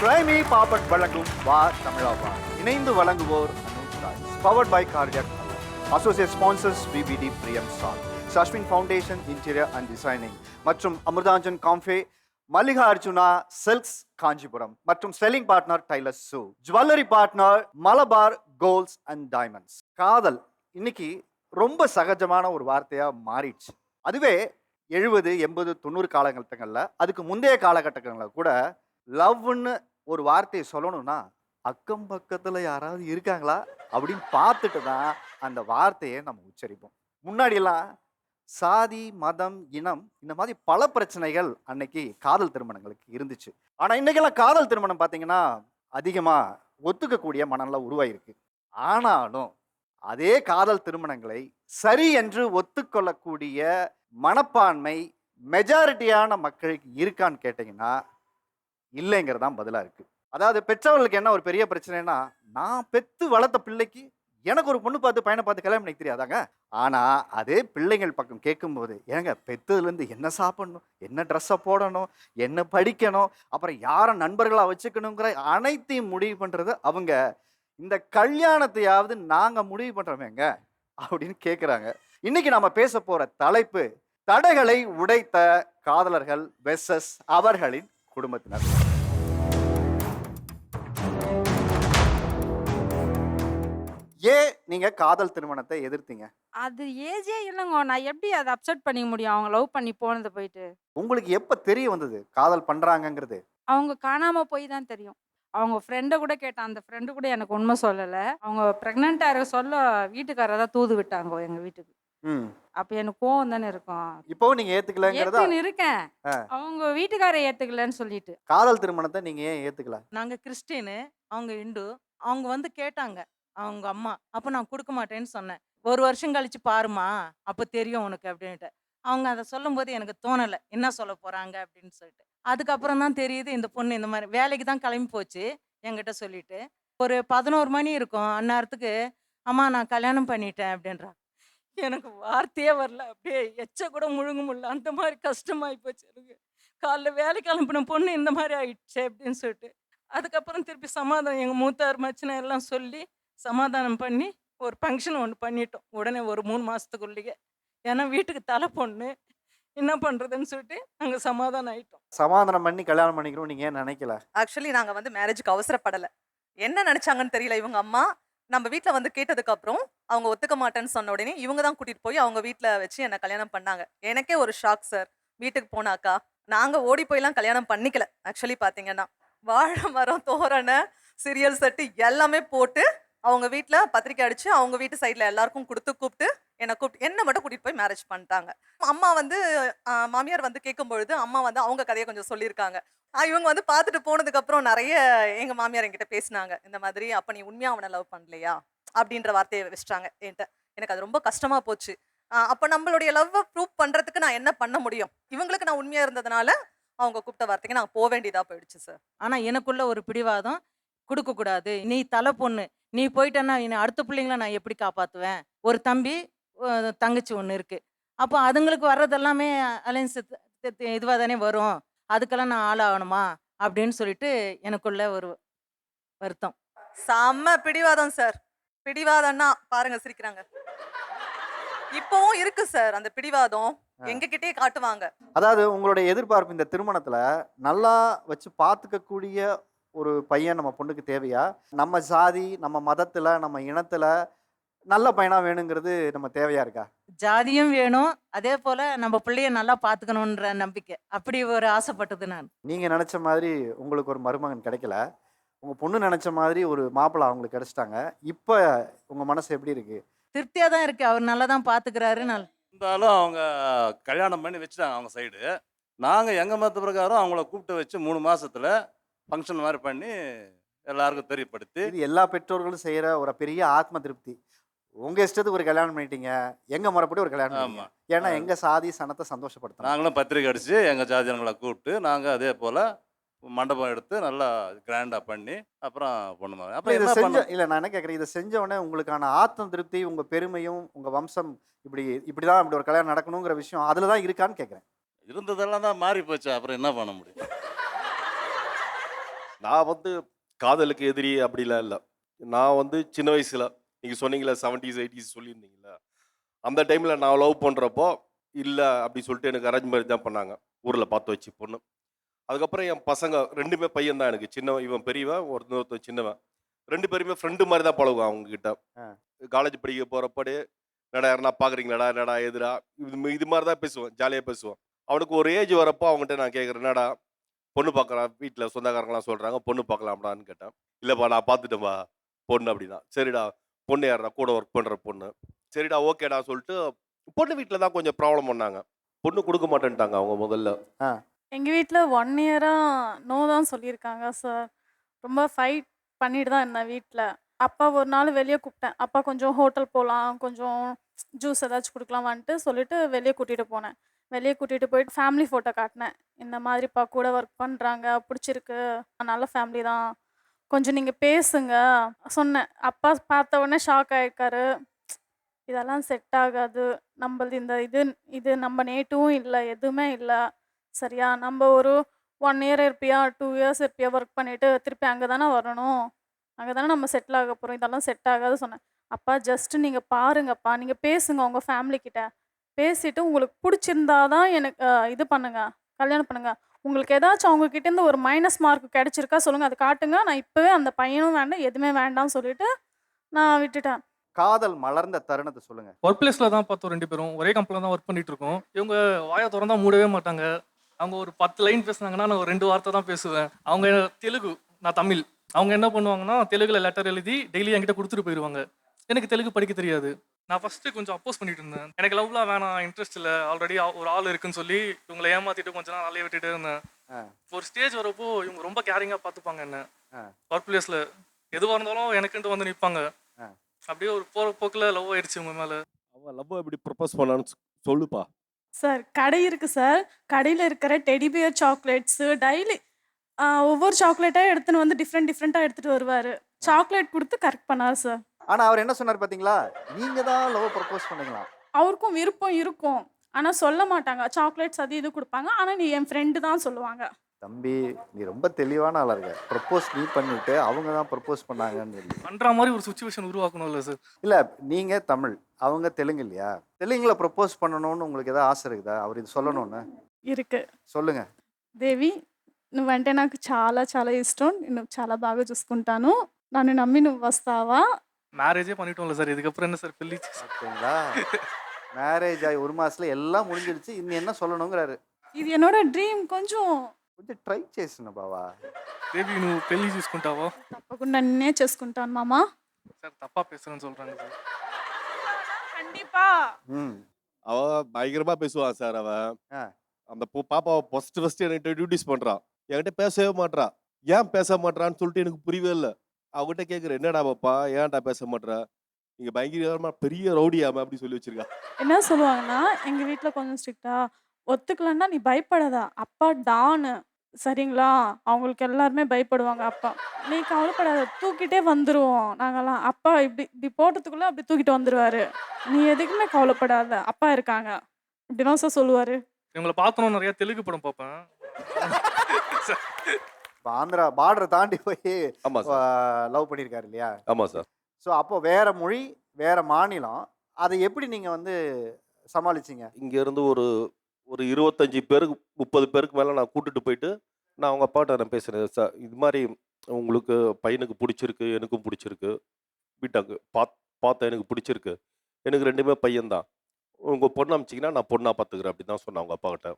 கிரைமி பாப்பட் வழங்கும் வா தமிழாவா இணைந்து வழங்குவோர் powered by cardiac associate sponsors பிபிடி Priyam star Sashwin foundation interior and designing மற்றும் அமிர்தாஞ்சன் காம்ஃபே மல்லிகா அர்ஜுனா சில்க்ஸ் காஞ்சிபுரம் மற்றும் செல்லிங் பார்ட்னர் டைலர்ஸ் சூ jewellery partner Malabar golds and diamonds. காதல் இன்னைக்கு ரொம்ப சகஜமான ஒரு வார்த்தையா மாறிடுச்சு. அதுவே 70, 80, 90 காலகட்டங்களில் அதுக்கு முந்தைய காலகட்டங்களில் கூட லவ்னு ஒரு வார்த்தையை சொல்லணும்னா அக்கம் பக்கத்தில் யாராவது இருக்காங்களா அப்படின்னு பார்த்துட்டு தான் அந்த வார்த்தையை நம்ம உச்சரிப்போம். முன்னாடியெல்லாம் சாதி, மதம், இனம் இந்த மாதிரி பல பிரச்சனைகள் அன்னைக்கு காதல் திருமணங்களுக்கு இருந்துச்சு. ஆனால் இன்னைக்கெல்லாம் காதல் திருமணம் பார்த்தீங்கன்னா அதிகமாக ஒத்துக்கக்கூடிய மனநிலை உருவாயிருக்கு. ஆனாலும் அதே காதல் திருமணங்களை சரி என்று ஒத்துக்கொள்ளக்கூடிய மனப்பான்மை மெஜாரிட்டியான மக்களுக்கு இருக்கான்னு கேட்டிங்கன்னா இல்லைங்கிறது தான் பதிலாக இருக்குது. அதாவது பெற்றவர்களுக்கு என்ன ஒரு பெரிய பிரச்சனைனா, நான் பெற்று வளர்த்த பிள்ளைக்கு எனக்கு ஒரு பொண்ணு பார்த்து பையனை பார்த்து கல்யாணம் பண்ணிக்க தெரியாதாங்க. ஆனால் அதே பிள்ளைங்கள் பக்கம் கேட்கும்போது ஏங்க பெற்றதுலேருந்து என்ன சாப்பிடணும், என்ன ட்ரெஸ்ஸை போடணும், என்ன படிக்கணும், அப்புறம் யாரை நண்பர்களாக வச்சுக்கணுங்கிற அனைத்தையும் முடிவு பண்ணுறது அவங்க. இந்த கல்யாணத்தையாவது நாங்கள் முடிவு பண்ணுறோமேங்க அப்படின்னு கேட்குறாங்க. இன்னைக்கு நம்ம பேச போகிற தலைப்பு தடைகளை உடைத்த காதலர்கள் வெர்சஸ் அவர்களின் குடும்பத்தினர். ஏன் நீங்க காதல் திருமணத்தை எதிர்த்தீங்க? அது ஏஜே இல்லைங்க. நான் எப்படி அதை அப்செட் பண்ணிக்க முடியும் அவங்க லவ் பண்ணி போனது போயிட்டு? உங்களுக்கு எப்ப தெரிய வந்தது காதல் பண்றாங்கங்கிறது? அவங்க காணாம போய் தான் தெரியும். அவங்க ஃப்ரெண்டை கூட கேட்டேன். அந்த ஃப்ரெண்டு கூட எனக்கு உண்மை சொல்லலை. அவங்க ப்ரெக்னெண்ட்டாக இருக்க சொல்ல வீட்டுக்காரர் தான் தூது விட்டாங்க எங்கள் வீட்டுக்கு. ம். அப்போ எனக்கு கோவம் தானே இருக்கும். இப்போ நீங்க ஏத்துக்கலங்கிறதா? ஏத்துன்னு இருக்கேன். அவங்க வீட்டுக்காரர் ஏத்துக்கலன்னு சொல்லிட்டு. காதல் திருமணத்தை நீங்க ஏன் ஏத்துக்கல? நாங்க கிறிஸ்டினு, அவங்க இந்து. அவங்க வந்து கேட்டாங்க அவங்க அம்மா. அப்ப நான் குடுக்க மாட்டேன்னு சொன்னேன். 1 வருஷம் கழிச்சு பாரும்மா, அப்ப தெரியும் உனக்கு அப்படின்ட்டு. அவங்க அத சொல்லும்போது எனக்கு தோணல. என்ன சொல்ல போறாங்க அப்படின்னு சொல்லிட்டு. அதுக்கப்புறம் தான் தெரியுது இந்த பொண்ணு இந்த மாரி வேலைக்கு தான் கிளம்பி போச்சு என்கிட்ட சொல்லிட்டு. ஒரு 11 மணி இருக்கும். அந்நேரத்துக்கு அம்மா நான் கல்யாணம் பண்ணிட்டேன் அப்படின்றா. எனக்கு வார்த்தையே வரல. அப்படியே எச்ச கூட முழுங்க முடியல. அந்த மாரி கஷ்டமாயி போச்சு எனக்கு. காலைல வேலைக்கு கிளம்பின பொண்ணு இந்த மாரி ஆயிடுச்சே அப்படின்னு சொல்லிட்டு. அதுக்கப்புறம் திருப்பி சமாதானம் எங்க மூத்தார் மச்சினர் எல்லாம் சொல்லி சமாதானம் பண்ணி ஒரு ஃபங்க்ஷன் ஒன்று பண்ணிட்டோம். உடனே ஒரு 3 மாசத்துக்குள்ளேயே. ஏன்னா வீட்டுக்கு தலை பொண்ணு. என்ன பண்றதுன்னு சொல்லிட்டு நாங்க சமாதானம் ஆயிட்டோம். சமாதானம் பண்ணி கல்யாணம் பண்ணிக்கிறோம் நீங்க ஏன் நினைக்கல? ஆக்சுவலி நாங்க வந்து மேரேஜுக்கு அவசரப்படல. என்ன நினைச்சாங்கன்னு தெரியல இவங்க அம்மா. நம்ம வீட்ல வந்து கேட்டதுக்கு அப்புறம் அவங்க ஒத்துக்க மாட்டேன்னு சொன்ன உடனே இவங்க தான் கூட்டிட்டு போய் அவங்க வீட்ல வச்சு என்ன கல்யாணம் பண்ணாங்க. எனக்கே ஒரு ஷாக் சார். வீட்டுக்கு போனாக்கா நாங்க ஓடி போய்லாம் கல்யாணம் பண்ணிக்கல. ஆக்சுவலி பாத்தீங்கன்னா வாழை மரம், தோரணை, சீரியல் செட்டு எல்லாமே போட்டு அவங்க வீட்ல பத்திரிக்கை அடிச்சு அவங்க வீட்டு சைட்ல எல்லாருக்கும் கூப்பிட்டு என்ன மட்டும் கூட்டிட்டு போய் மேரேஜ் பண்ணிட்டாங்க. அம்மா வந்து மாமியார் வந்து கேட்கும்பொழுது அம்மா வந்து அவங்க கதையை கொஞ்சம் சொல்லியிருக்காங்க. இவங்க வந்து பார்த்துட்டு போனதுக்கு அப்புறம் நிறைய எங்க மாமியார் என்கிட்ட பேசினாங்க. இந்த மாதிரி அப்ப நீ உண்மையா அவனை லவ் பண்ணலையா அப்படின்ற வார்த்தையை வச்சிட்டாங்க என்கிட்ட. எனக்கு அது ரொம்ப கஷ்டமா போச்சு. அப்ப நம்மளுடைய லவ் ப்ரூவ் பண்றதுக்கு நான் என்ன பண்ண முடியும்? இவங்களுக்கு நான் உண்மையா இருந்ததுனால அவங்க கூப்பிட்ட வார்த்தைக்கு நான் போக வேண்டியதா போயிடுச்சு சார். ஆனா எனக்குள்ள ஒரு பிடிவாதம், குடுக்க கூடாது. நீ தலை பொண்ணு. நீ போயிட்டன்னா அடுத்த பிள்ளைங்கள நான் எப்படி காப்பாத்துவேன்? ஒரு தம்பி, தங்கச்சி ஒண்ணு இருக்கு. அப்போ அதுங்களுக்கு வர்றது எல்லாமே அலைன்ஸ் இதுவா தானே வரும். அதுக்கெல்லாம் நான் ஆளாகணுமா? அப்படின்னு சொல்லிட்டு எனக்குள்ள ஒரு வருத்தம். செம்ம பிடிவாதம் சார். பிடிவாதம்னா பாருங்க சிரிக்கிறாங்க. இப்பவும் இருக்கு சார் அந்த பிடிவாதம். எங்ககிட்டயே காட்டுவாங்க. அதாவது உங்களுடைய எதிர்பார்ப்பு இந்த திருமணத்துல நல்லா வச்சு பார்த்துக்கக்கூடிய ஒரு பையன் நம்ம பொண்ணுக்கு தேவையா? நம்ம சாதி, நம்ம மதத்துல, நம்ம இனத்துல நல்ல பையனா வேணுங்கிறது நம்ம தேவையா இருக்கா? ஜாதியும் வேணும். அதே போல நம்ம பிள்ளைய நல்லா பார்த்துக்கணுன்ற நம்பிக்கை. அப்படி ஒரு ஆசைப்பட்டது நான். நீங்க நினைச்ச மாதிரி உங்களுக்கு ஒரு மருமகன் கிடைக்கல. உங்க பொண்ணு நினைச்ச மாதிரி ஒரு மாப்பிள்ளை அவங்களுக்கு கிடைச்சிட்டாங்க. இப்போ உங்க மனசு எப்படி இருக்கு? திருப்தியா தான் இருக்கு. அவர் நல்லா தான் பார்த்துக்கிறாரு. இருந்தாலும் அவங்க கல்யாணம் பண்ணி வச்சுட்டாங்க அவங்க சைடு. நாங்கள் எங்கள் மத பிரகாரம் அவங்கள கூப்பிட்டு வச்சு 3 மாசத்துல ஃபங்க்ஷன் மாதிரி பண்ணி எல்லாருக்கும் தெரியப்படுத்தி. இது எல்லா பெற்றோர்களும் செய்யற ஒரு பெரிய ஆத்ம திருப்தி. உங்க இஷ்டத்துக்கு ஒரு கல்யாணம் பண்ணிட்டீங்க, எங்க முறைப்படி ஒரு கல்யாணம் பண்ணீங்க. ஏன்னா எங்க சாதி சனத்தை சந்தோஷப்படுத்தணும். நாங்களும் பத்திரிக்கை அடித்து எங்கள் ஜாதியங்களை கூப்பிட்டு நாங்கள் அதே போல் மண்டபம் எடுத்து நல்லா கிராண்டாக பண்ணி அப்புறம் பொண்ணு அப்புறம் இதை செஞ்ச இல்லை நான் என்ன கேட்குறேன், இதை செஞ்ச உடனே உங்களுக்கான ஆத்ம திருப்தி, உங்க பெருமையும் உங்க வம்சம் இப்படிதான் இப்படி ஒரு கல்யாணம் நடக்கணுங்கிற விஷயம் அதுல தான் இருக்கான்னு கேட்குறேன். இருந்ததெல்லாம் தான் மாறி போச்சு. அப்புறம் என்ன பண்ண முடியும்? நான் வந்து காதலுக்கு எதிரி அப்படிலாம் இல்லை. நான் வந்து சின்ன வயசுல நீங்கள் சொன்னீங்களே 70s 80s சொல்லியிருந்தீங்களா, அந்த டைமில் நான் லவ் பண்ணுறப்போ இல்லை அப்படி சொல்லிட்டு எனக்கு அரேஞ்ச் மேரேஜ் தான் பண்ணாங்க, ஊரில் பார்த்து வச்சு பொண்ணு. அதுக்கப்புறம் என் பசங்க 2மே பையன் தான் எனக்கு. சின்னவன் இவன் பெரியவன், ஒருத்தன் சின்னவன். 2 பேருமே ஃப்ரெண்டு மாதிரி தான் பழகுவான் அவங்கக்கிட்ட. ஆ. காலேஜ் படிக்க போகிறப்படே என்னடா யாருன்னா பார்க்குறீங்களாடா, என்னடா எதுடா, இது மாதிரி தான் பேசுவேன், ஜாலியாக பேசுவேன். அவனுக்கு ஒரு ஏஜ் வரப்போ அவங்ககிட்ட நான் கேட்குறேன், என்னடா பொண்ணு பார்க்கலாம், வீட்டில் சொந்தக்காரங்களாம் சொல்கிறாங்க பொண்ணு பார்க்கலாம்டான்னு கேட்டேன். இல்லைப்பா நான் பார்த்துட்டேன்பா பொண்ணு அப்படின்னா. சரிடா பொண்ணு யாரா, கூட ஒர்க் பண்ணுற பொண்ணு. சரிடா ஓகேடா சொல்லிட்டு பொண்ணு வீட்டில் தான் கொஞ்சம் ப்ராப்ளம் பண்ணாங்க. பொண்ணு கொடுக்க மாட்டேன்ட்டாங்க அவங்க முதல்ல. எங்கள் வீட்டில் 1 இயராக நோ தான் சொல்லியிருக்காங்க சார். ரொம்ப ஃபைட் பண்ணிட்டு தான் இருந்தேன் வீட்டில். அப்பா ஒரு நாள் வெளியே கூப்பிட்டேன். அப்பா கொஞ்சம் ஹோட்டல் போகலாம், கொஞ்சம் ஜூஸ் ஏதாச்சும் கொடுக்கலாம் வந்துட்டு சொல்லிட்டு வெளியே கூட்டிகிட்டு போனேன். வெளியே கூட்டிகிட்டு போயிட்டு ஃபேமிலி ஃபோட்டோ காட்டினேன். இந்த மாதிரிப்பா கூட ஒர்க் பண்ணுறாங்க, பிடிச்சிருக்கு, நல்ல ஃபேமிலி தான், கொஞ்சம் நீங்கள் பேசுங்க சொன்னேன். அப்பா பார்த்த உடனே ஷாக் ஆகிருக்காரு. இதெல்லாம் செட் ஆகாது, நம்மளது இந்த இது நம்ம நேட்டிவும் இல்லை, எதுவுமே இல்லை, சரியா நம்ம ஒரு 1 இயர் இருப்பியா 2 இயர்ஸ் இருப்பியா ஒர்க் பண்ணிவிட்டு திருப்பி அங்கே தானே வரணும், அங்கே தானே நம்ம செட்டில் ஆக போகிறோம், இதெல்லாம் செட் ஆகாது சொன்னேன். அப்பா ஜஸ்ட்டு நீங்கள் பாருங்கப்பா, நீங்கள் பேசுங்க உங்கள் ஃபேமிலிக்கிட்ட, பேசிட்டு உங்களுக்கு பிடிச்சிருந்தா தான் எனக்கு இது பண்ணுங்க, கல்யாணம் பண்ணுங்க. உங்களுக்கு ஏதாச்சும் அவங்கக்கிட்டேருந்து ஒரு மைனஸ் மார்க் கிடைச்சிருக்கா சொல்லுங்கள், அது காட்டுங்க. நான் இப்போவே அந்த பையனும் வேண்டாம், எதுவுமே வேண்டாம்னு சொல்லிட்டு நான் விட்டுட்டேன். காதல் மலர்ந்த தருணத்தை சொல்லுங்க. ஒர்க் பிளேஸில் தான் பார்த்தோம், 2 பேரும் ஒரே கம்பெனியில் தான் ஒர்க் பண்ணிட்டு இருக்கோம். இவங்க வாயை திறந்தா மூடவே மாட்டாங்க. அவங்க ஒரு 10 லைன் பேசுனாங்கன்னா நான் ஒரு 2 வார்த்தை தான் பேசுவேன். அவங்க தெலுங்கு, நான் தமிழ். அவங்க என்ன பண்ணுவாங்கன்னா தெலுங்குல லெட்டர் எழுதி டெய்லி என்கிட்ட கொடுத்துட்டு போயிடுவாங்க. எனக்கு தெலுங்கு படிக்க தெரியாது. நான் ஃபஸ்ட்டு கொஞ்சம் அப்போஸ் பண்ணிட்டு இருந்தேன். எனக்கு லவ்லாம் வேணாம், இன்ட்ரெஸ்ட் இல்லை, ஆல்ரெடி ஒரு ஆள் இருக்குன்னு சொல்லி இவங்களை ஏமாத்திட்டு கொஞ்ச நாள் அலைய விட்டுட்டே இருந்தேன். ஒரு ஸ்டேஜ் வரப்போ இவங்க ரொம்ப கேரிங்காக பார்த்துப்பாங்க என்ன. ஒர்க் பிளேஸில் எதுவாக இருந்தாலும் எனக்குன்ட்டு வந்து நிற்பாங்க. அப்படியே ஒரு போகிற போக்கில் லவ் ஆயிடுச்சு உங்க மேலே. அவன் லவ் எப்படி ப்ரப்போஸ் பண்ணான்னு சொல்லுப்பா. சார் கடை இருக்குது சார். கடையில் இருக்கிற டெடிபியர் சாக்லேட்ஸு டெய்லி ஒவ்வொரு சாக்லேட்டாக எடுத்துன்னு வந்து டிஃப்ரெண்ட்டாக எடுத்துகிட்டு வருவார். சாக்லேட் கொடுத்து கரெக்ட் பண்ணார் சார். ஆனா அவர் என்ன சொன்னார் பாத்தீங்களா, நீங்க தான் லவ் ப்ரப்போஸ் பண்ணீங்களா? அவருக்கும் விருப்பம் இருக்கும், ஆனால் சொல்ல மாட்டாங்க. சாக்லேட்ஸ் அது இது கொடுப்பாங்க, ஆனால் நீ என் ஃப்ரெண்டு தான் சொல்லுவாங்க. தம்பி நீ ரொம்ப தெளிவான ஆளா இருக்க. ப்ரப்போஸ் நீ பண்ணிட்டு அவங்க தான் ப்ரப்போஸ் பண்ணாங்கன்னு சொல்லி. பண்ணுற மாதிரி ஒரு சுச்சுவேஷன் உருவாக்கணும்ல சார். இல்ல நீங்க தமிழ், அவங்க தெலுங்கு இல்லையா? தெலுங்குல ப்ரப்போஸ் பண்ணணும்னு உங்களுக்கு ஏதாவது ஆசை இருக்குதா? அவர் இது சொல்லணும்னு ఇరుకు சொல்லுங்க. దేవి నువ్వంటే నాకు చాలా చాలా ఇష్టం, నిన్ను చాలా బాగా చూసుకుంటాను, నన్ను నమ్మి నువ్వు వస్తావా? மேரேஜே பண்ணிட்டோம்ல சார், இதுக்கப்புறம் என்ன சார் பெல்லி? பார்த்தீங்களா, மேரேஜ் ஆகி 1 மாசத்துல எல்லாம் முடிஞ்சிடுச்சு, இன்னும் என்ன சொல்லணுங்கிறாரு. ఇది என்னோட డ్రీమ్, కొంచెం కొంచెం ట్రై చేసిన బావా. தேவி నువ్వు పెళ్లి చూసుకుంటావా? తప్పకుండా నిన్నే చేసుకుంటాను మామా. சார் தப்பாக பேசுகிறேன்னு சொல்கிறாங்க சார். கண்டிப்பா. ம் அவ பயங்கரமா பேசுவான் சார். அவன் ஆ. அந்த பாப்பாவை ஃபர்ஸ்ட் என்கிட்ட இன்ட்ரடியூஸ் பண்றான். என்கிட்ட பேசவே மாட்றா. ஏன் பேச மாட்றான்னு சொல்லிட்டு எனக்கு புரியவே இல்லை. அவகிட்ட கேட்குறேன், என்னடா பாப்பா ஏன்டா பேச மாட்றா, நீங்க பயங்கரமா பெரிய ரவுடியாம அப்படி சொல்லி வச்சிருக்கா. என்ன சொல்லுவாங்கன்னா, எங்கள் வீட்டில் கொஞ்சம் ஸ்ட்ரிக்டா, ஒத்துக்கலன்னா நீ பயப்படாத, அப்பா டானு, சரிங்களா, அவங்களுக்கு எல்லாருமே பயப்படுவாங்க. அப்பா நீ கவலைப்படாத, தூக்கிட்டே வந்துடுவோம் நாங்கெல்லாம், அப்பா இப்படி இப்படி போட்டதுக்குள்ளே அப்படி தூக்கிட்டு வந்துடுவாரு, நீ எதுக்குமே கவலைப்படாத, அப்பா இருக்காங்க, இப்படிதான் சார் சொல்லுவார். இவங்களை பார்த்தோன்னா நிறைய தெலுங்கு படம் பார்ப்பேன். இப்போ ஆந்திரா பார்டரை தாண்டி போய் ஆமா சார். லவ் பண்ணியிருக்காரு இல்லையா? ஆமா சார். ஸோ அப்போ வேற மொழி வேற மாநிலம், அதை எப்படி நீங்க வந்து சமாளிச்சீங்க? இங்க இருந்து ஒரு ஒரு 25 பேருக்கு 30 பேருக்கு மேல நான் கூட்டிட்டு போயிட்டு நான் அவங்க அப்பாட்ட நான் பேசுறேன், சார் இது மாதிரி உங்களுக்கு பையனுக்கு பிடிச்சிருக்கு, எனக்கும் பிடிச்சிருக்கு, வீட்டாக்கு பார்த்தேன் எனக்கு பிடிச்சிருக்கு, எனக்கு 2மே பையன்தான், உங்க பொண்ணு அமிச்சிங்கன்னா நான் பொண்ணா பார்த்துக்கிறேன் அப்படி தான் சொன்னேன் அவங்க அப்பா கிட்ட.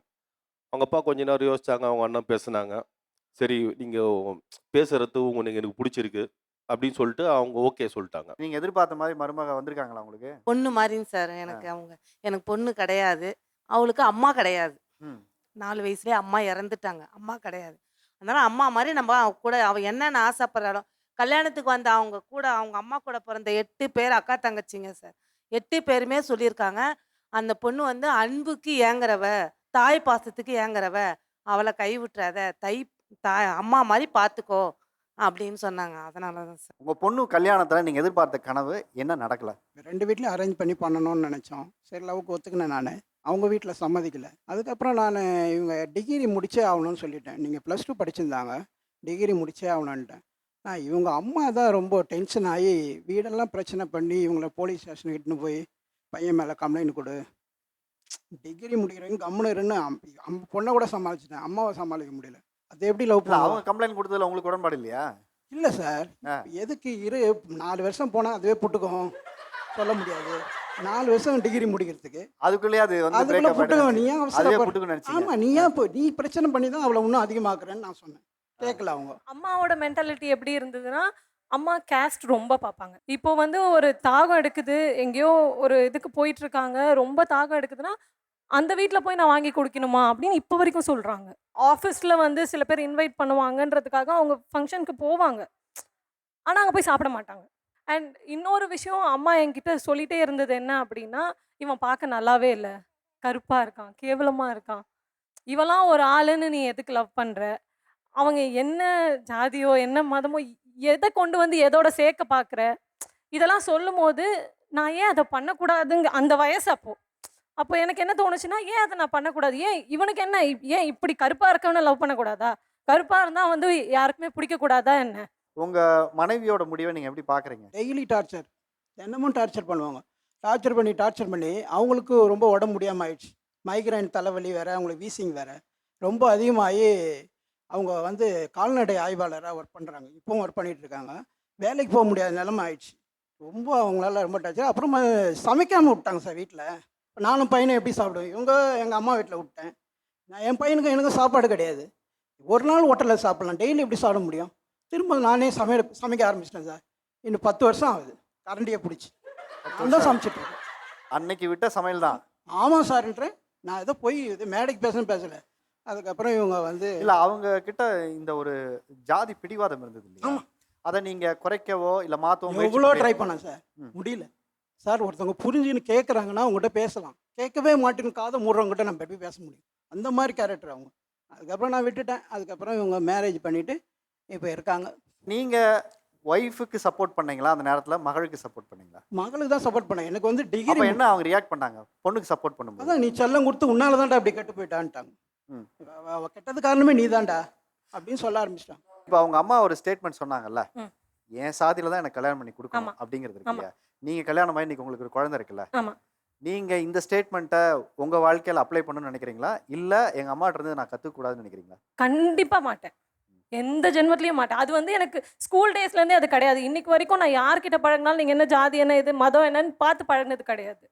அவங்க அப்பா கொஞ்ச நேரம் யோசிச்சாங்க, அவங்க அண்ணன் பேசுனாங்க, சரி நீங்க பேசுறது உங்களுக்கு எனக்கு பிடிச்சிருக்கு அப்படின்னு சொல்லிட்டு அவங்க ஓகே சொல்லிட்டாங்க. நீங்க எதிர்பார்த்த மாதிரி மருமக வந்திருக்காங்களா உங்களுக்கு? பொண்ணு மாதிரின்னு சார் எனக்கு. எனக்கு பொண்ணு கிடையாது, அவளுக்கு அம்மா கிடையாது. ம் 4 வயசுலேயே அம்மா இறந்துட்டாங்க, அம்மா கிடையாது. அதனால அம்மா மாதிரி நம்ம அவ கூட அவள் என்னென்ன ஆசைப்படுறாளோ, கல்யாணத்துக்கு வந்த அவங்க கூட அவங்க அம்மா கூட பிறந்த 8 பேர் அக்கா தங்கச்சிங்க சார். 8 பேருமே சொல்லியிருக்காங்க, அந்த பொண்ணு வந்து அன்புக்கு ஏங்குறவ, தாய் பாசத்துக்கு ஏங்குறவ, அவளை கைவிட்டுறாத, தாய் அம்மா மாதிரி பார்த்துக்கோ அப்படின்னு சொன்னாங்க. அதனால தான் சார். உங்க பொண்ணு கல்யாணத்துல நீங்க எதிர்பார்த்த கனவு என்ன நடக்கல? 2 வீட்லையும் அரேஞ்ச் பண்ணி பண்ணணும்னு நினச்சோம். சரி லவ்வுக்கு ஒத்துக்கினேன் நான். அவங்க வீட்டில் சம்மதிக்கலை. அதுக்கப்புறம் நான் இவங்க டிகிரி முடிச்சே ஆகணும்னு சொல்லிட்டேன். நீங்கள் +2 படிச்சிருந்தாங்க, டிகிரி முடிச்சே ஆகணுன்ட்டேன். நான் இவங்க அம்மா தான் ரொம்ப டென்ஷன் ஆகி வீடெல்லாம் பிரச்சனை பண்ணி இவங்கள போலீஸ் ஸ்டேஷனுக்கு இட்டுன்னு போய் பையன் மேலே கம்ப்ளைண்ட் கொடு, டிகிரி முடிக்கிறவங்க கம்முன்னு இருன்னு பொண்ணை கூட சமாளிச்சிட்டேன், அம்மாவை சமாளிக்க முடியல. அது எப்படி லவ் இல்ல பண்ணலாம்? அவங்க கம்ப்ளைண்ட் கொடுத்ததுல உங்களுக்கு உடன்பாடு இல்லையா? இல்லை சார், ஆ. எதுக்கு 4 வருஷம் போனால் அதுவே புட்டுக்கும் சொல்ல முடியாது. 4 வருஷம் டிகிரி முடிக்கிறதுக்கு அதுக்குள்ளேயே அது வந்து அதுக்குள்ள breakup புட்டுக்கும். ஆயிடுச்சு. நீ ஏன் அதுவே அவசரப்பட? புட்டுக்கும் நினைச்சீங்க. ஆமாம், நீ ஏன் நீ பிரச்சனை பண்ணி தான் அவளை இன்னும் அதிகமாக்குறேன்னு நான் சொன்னேன். கேட்கல அவங்க. அம்மாவோட மென்டாலிட்டி எப்படி இருந்ததுன்னா, அம்மா கேஸ்ட் ரொம்ப பார்ப்பாங்க. இப்போ வந்து ஒரு தாகம் எடுக்குது, எங்கேயோ ஒரு இதுக்கு போயிட்டு இருக்காங்க, ரொம்ப தாகம் எடுக்குதுன்னா, அந்த வீட்ல போய் நான் வாங்கி குடிக்கணுமா அப்படின்னு இப்போ வரைக்கும் சொல்றாங்க. ஆஃபீஸ்ல வந்து சில பேர் இன்வைட் பண்ணுவாங்கன்றதுக்காக அவங்க ஃபங்க்ஷனுக்கு போவாங்க. ஆனா அங்க போய் சாப்பிட மாட்டாங்க. அண்ட் இன்னொரு விஷயம் அம்மா என்கிட்ட சொல்லிட்டே இருந்தது என்ன அப்படின்னா, இவன் பார்க்க நல்லாவே இல்ல. கருப்பா இருக்கான், கேவலமா இருக்கான். இவன்லாம் ஒரு ஆளுன்னு நீ எதுக்கு லவ் பண்ற? அவங்க என்ன ஜாதியோ, என்ன மதமோ, எத கொண்டு வந்து எதோட சேர்க்க பார்க்குற? இதெல்லாம் சொல்லும்போது, நான் ஏன் அத பண்ணக்கூடாதுங்க அந்த வயசு அப்போ. அப்போ எனக்கு என்ன தோணுச்சுன்னா, ஏன் அத நான் பண்ணக்கூடாது? ஏன் இவனுக்கு என்ன? ஏன் இப்படி கருப்பா இருக்கவன லவ் பண்ணக்கூடாதா? கருப்பா இருந்தா வந்து யாருக்குமே பிடிக்கக்கூடாதா என்ன? உங்க மனைவியோட முடிவை நீங்க எப்படி பாக்குறீங்க? டெய்லி டார்ச்சர், தினமும் டார்ச்சர் பண்ணுவாங்க. டார்ச்சர் பண்ணி அவங்களுக்கு ரொம்ப உடம்பு முடியாமல் ஆயிடுச்சு. மைக்ரைன் தலைவலி வேறு, அவங்களுக்கு வீசிங் வேறு ரொம்ப அதிகமாகி அவங்க வந்து கால்நடை ஆய்வாளராக ஒர்க் பண்ணுறாங்க. இப்போவும் ஒர்க் பண்ணிகிட்டு இருக்காங்க. வேலைக்கு போக முடியாத நிலைமை ஆயிடுச்சு. ரொம்ப அவங்களால ரொம்ப டார்ச்சர். அப்புறமா சமைக்காமல் விட்டாங்க சார் வீட்டில். நானும் பையனை எப்படி சாப்பிடுவேன்? எங்கள் அம்மா வீட்டில் விட்டேன். நான் என் பையனுக்கும் எனக்கும் சாப்பாடு கிடையாது. ஒரு நாள் ஹோட்டலில் சாப்பிட்லாம், டெய்லி எப்படி சாப்பிட முடியும்? திரும்ப நானே சமைக்க ஆரம்பிச்சிட்டேன் சார். இன்னும் 10 வருஷம் ஆகுது கரண்டியை பிடிச்சி. நான் தான் சமைச்சிட்ருக்கேன். அன்னைக்கு விட்ட சமையல் தான். ஆமாம் சார்ன்றேன். நான் ஏதோ போய் இது மேடைக்கு பேசலை. அதுக்கப்புறம் இவங்க வந்து இல்ல அவங்க கிட்ட இந்த ஒரு ஜாதி பிடிவாதம் இருந்தது இல்லையா? ஆமா. அதை நீங்க குறைக்கவோ இல்ல மாத்தவோ எவ்வளோ ட்ரை பண்ணேன் சார், முடியல சார். ஒருத்தவங்க புரிஞ்சுன்னு கேட்குறாங்கன்னா அவங்ககிட்ட பேசலாம், கேட்கவே மாட்டேன்னு காதை மூடுறவங்ககிட்ட நம்ம எப்படி பேச முடியும்? அந்த மாதிரி கேரக்டர் அவங்க. அதுக்கப்புறம் நான் விட்டுட்டேன். அதுக்கப்புறம் இவங்க மேரேஜ் பண்ணிவிட்டு இப்போ இருக்காங்க. நீங்க ஒய்ஃபுக்கு சப்போர்ட் பண்ணீங்களா அந்த நேரத்துல, மகளுக்கு சப்போர்ட் பண்ணீங்களா? மகளுக்கு தான் சப்போர்ட் பண்ணேன். எனக்கு வந்து அப்ப டிகிரி என்ன அவங்க ரியாக்ட் பண்ணாங்க பொண்ணுக்கு சப்போர்ட் பண்ணும்போது? அதான், நீ செல்லம் கொடுத்து உன்னால தான்டா அப்படி கெட்டு போயிட்டான்ட்டாங்க. ம். அவ கெட்டது காரணமே நீ தான்டா அப்படின்னு சொல்ல ஆரம்பிச்சிட்டாங்க. இப்போ அவங்க அம்மா ஒரு ஸ்டேட்மெண்ட் சொன்னாங்கல்ல, ம். என் சாதியில தான் எனக்கு கல்யாணம் பண்ணி கொடுக்கணும் ஆமா. அப்படிங்கிறது இருக்கு ஆமா. இல்லையா? நீங்க கல்யாணம் ஆகி இன்னைக்கு உங்களுக்கு ஒரு குழந்தை இருக்குல்ல, ஆமா. நீங்க இந்த ஸ்டேட்மெண்ட்டை உங்க வாழ்க்கையில அப்ளை பண்ணணும்னு நினைக்கிறீங்களா, இல்ல எங்க அம்மாட்ட இருந்து நான் கத்துக்க கூடாதுன்னு நினைக்கிறீங்களா? கண்டிப்பா மாட்டேன். எந்த ஜென்மத்திலயும் மாட்டேன். அது வந்து எனக்கு ஸ்கூல் டேஸ்லேருந்தே அது கிடையாது. இன்னைக்கு வரைக்கும் நான் யார்கிட்ட பழகினாலும் நீங்கள் என்ன ஜாதி என்ன இது மதம் என்னன்னு பார்த்து பழகினது கிடையாது.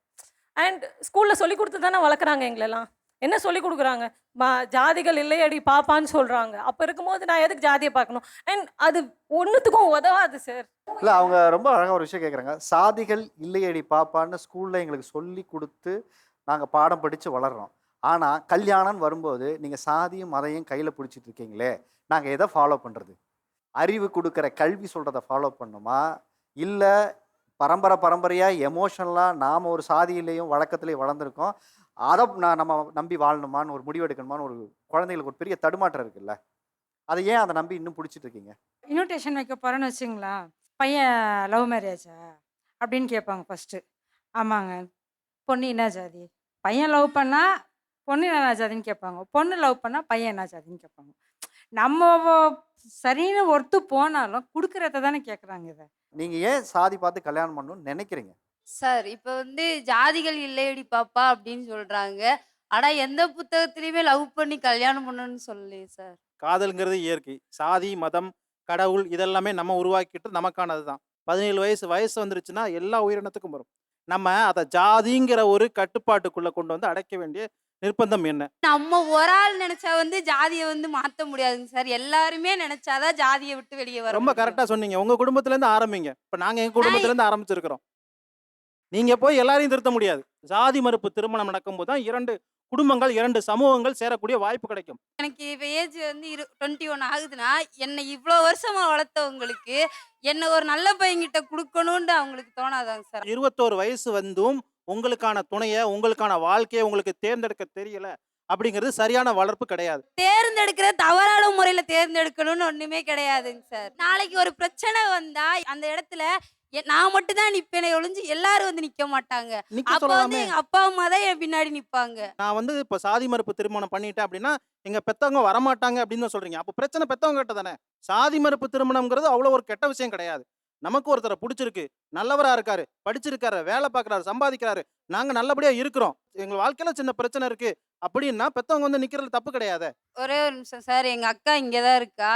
அண்ட் ஸ்கூலில் சொல்லி கொடுத்து தானே வளர்க்குறாங்க எங்களெல்லாம். என்ன சொல்லி கொடுக்குறாங்க? ஜாதிகள் இல்லையடி பாப்பான்னு சொல்கிறாங்க. அப்போ இருக்கும்போது நான் எதுக்கு ஜாதியை பார்க்கணும்? அண்ட் அது ஒன்றுத்துக்கும் உதவாது சார். இல்ல அவங்க ரொம்ப அழகா ஒரு விஷயம் கேட்குறாங்க. சாதிகள் இல்லையடி பாப்பான்னு ஸ்கூல்ல எங்களுக்கு சொல்லி கொடுத்து நாங்க பாடம் படிச்சு வளர்றோம். ஆனா கல்யாணம்னு வரும்போது நீங்க சாதியும் மதையும் கையில பிடிச்சிட்டு இருக்கீங்களே, நாங்க எதை ஃபாலோ பண்றது? அறிவு கொடுக்குற கல்வி சொல்றதை ஃபாலோ பண்ணுமா, இல்ல பரம்பரையா எமோஷனலா நாம ஒரு சாதியிலையும் வழக்கத்திலையும் வளர்ந்துருக்கோம், அதை நம்ம நம்பி வாழணுமான்னு ஒரு முடிவு எடுக்கணுமான்னு ஒரு குழந்தைகளுக்கு ஒரு பெரிய தடுமாற்றம் இருக்குல்ல, அதை ஏன் அதை நம்பி இன்னும் பிடிச்சிட்டு இருக்கீங்க? இன்விடேஷன் வைக்க போகிறேன்னு வச்சுங்களா, பையன் லவ் மேரேஜா அப்படின்னு கேட்பாங்க ஃபஸ்ட்டு. ஆமாங்க. பொண்ணு என்ன ஜாதி? பையன் லவ் பண்ணால் பொண்ணு என்ன ஜாதின்னு கேட்பாங்க. பொண்ணு லவ் பண்ணால் பையன் என்ன ஜாதின்னு கேட்பாங்க. நம்ம சரின்னு ஒருத்து போனாலும் கொடுக்குறத தானே கேட்குறாங்க இதை. நீங்க ஏன் சாதி பார்த்து கல்யாணம் பண்ணணும்னு நினைக்கிறீங்க? சார் இப்போ வந்து ஜாதிகள் இல்லையடி பாப்பா அப்படின்னு சொல்றாங்க. ஆனா எந்த புத்தகத்திலயுமே லவ் பண்ணி கல்யாணம் பண்ணணும்னு சொல்லலையே சார். காதல்ங்கிறது இயற்கை. சாதி மதம் கடவுள் இதெல்லாமே நம்ம உருவாக்கிட்டு நமக்கானது தான். 17 வயசு வந்துருச்சுன்னா எல்லா உயிரினத்துக்கும் வரும். நம்ம அதை ஜாதிங்கிற ஒரு கட்டுப்பாட்டுக்குள்ள கொண்டு வந்து அடைக்க வேண்டிய நிர்பந்தம் என்ன? நம்ம ஒரு ஆள் நினைச்சா வந்து ஜாதியை வந்து மாத்த முடியாதுங்க சார். எல்லாருமே நினைச்சாதான் ஜாதியை விட்டு வெளியே வர ரொம்ப முடியும். கரெக்டா சொன்னீங்க. உங்க குடும்பத்துல இருந்து ஆரம்பிங்க. இப்ப நாங்க எங்க குடும்பத்துல இருந்து ஆரம்பிச்சிருக்கிறோம். நீங்க போய் எல்லாரையும் திருத்த முடியாது. ஜாதி மறுப்பு திருமணம் நடக்கும்போது தான் 2 குடும்பங்கள் 2 சமூகங்கள் சேரக்கூடிய வாய்ப்பு கிடைக்கும். எனக்கு இப்போ ஏஜ் வந்து 21 ஆகுதுன்னா என்னை இவ்வளோ வருஷமா வளர்த்தவங்களுக்கு என்ன ஒரு நல்ல பையன்கிட்ட கொடுக்கணும்னு அவங்களுக்கு தோணாதாங்க சார். 21 வயசு வந்தும் உங்களுக்கான துணையை உங்களுக்கான வாழ்க்கையை உங்களுக்கு தேர்ந்தெடுக்க தெரியல அப்படிங்கிறது சரியான வளர்ப்பு கிடையாது. தேர்ந்தெடுக்கிற தவறான முறையில தேர்ந்தெடுக்கணும்னு ஒண்ணுமே கிடையாதுங்க சார். நாளைக்கு ஒரு பிரச்சனை வந்தா அந்த இடத்துல நான் மட்டும் தான் நிப்பேனே ஒழிஞ்சு எல்லாரும் வந்து நிக்க மாட்டாங்க. நிக்க அப்ப வந்து சொல்லலாமே. எங்க அப்பா அம்மா தான் என் பின்னாடி நிப்பாங்க. நான் வந்து இப்போ சாதி மறுப்பு திருமணம் பண்ணிட்டேன் அப்படின்னா எங்க பெத்தவங்க வரமாட்டாங்க அப்படின்னு தான் சொல்றீங்க. அப்போ பிரச்சனை பெத்தவங்க கிட்ட தானே. சாதி மறுப்பு திருமணம்ங்கிறது அவ்வளோ ஒரு கெட்ட விஷயம் கிடையாது. நமக்கு ஒருத்தரை பிடிச்சிருக்கு, நல்லவரா இருக்காரு, படிச்சிருக்காரு, வேலை பார்க்குறாரு, சம்பாதிக்கிறாரு, நாங்க நல்லபடியா இருக்கிறோம், எங்க வாழ்க்கையில சின்ன பிரச்சனை இருக்கு அப்படின்னா பெத்தவங்க வந்து நிக்கிறதுல தப்பு கிடையாது. ஒரே ஒரு நிமிஷம் சார். எங்க அக்கா இங்க தான் இருக்கா.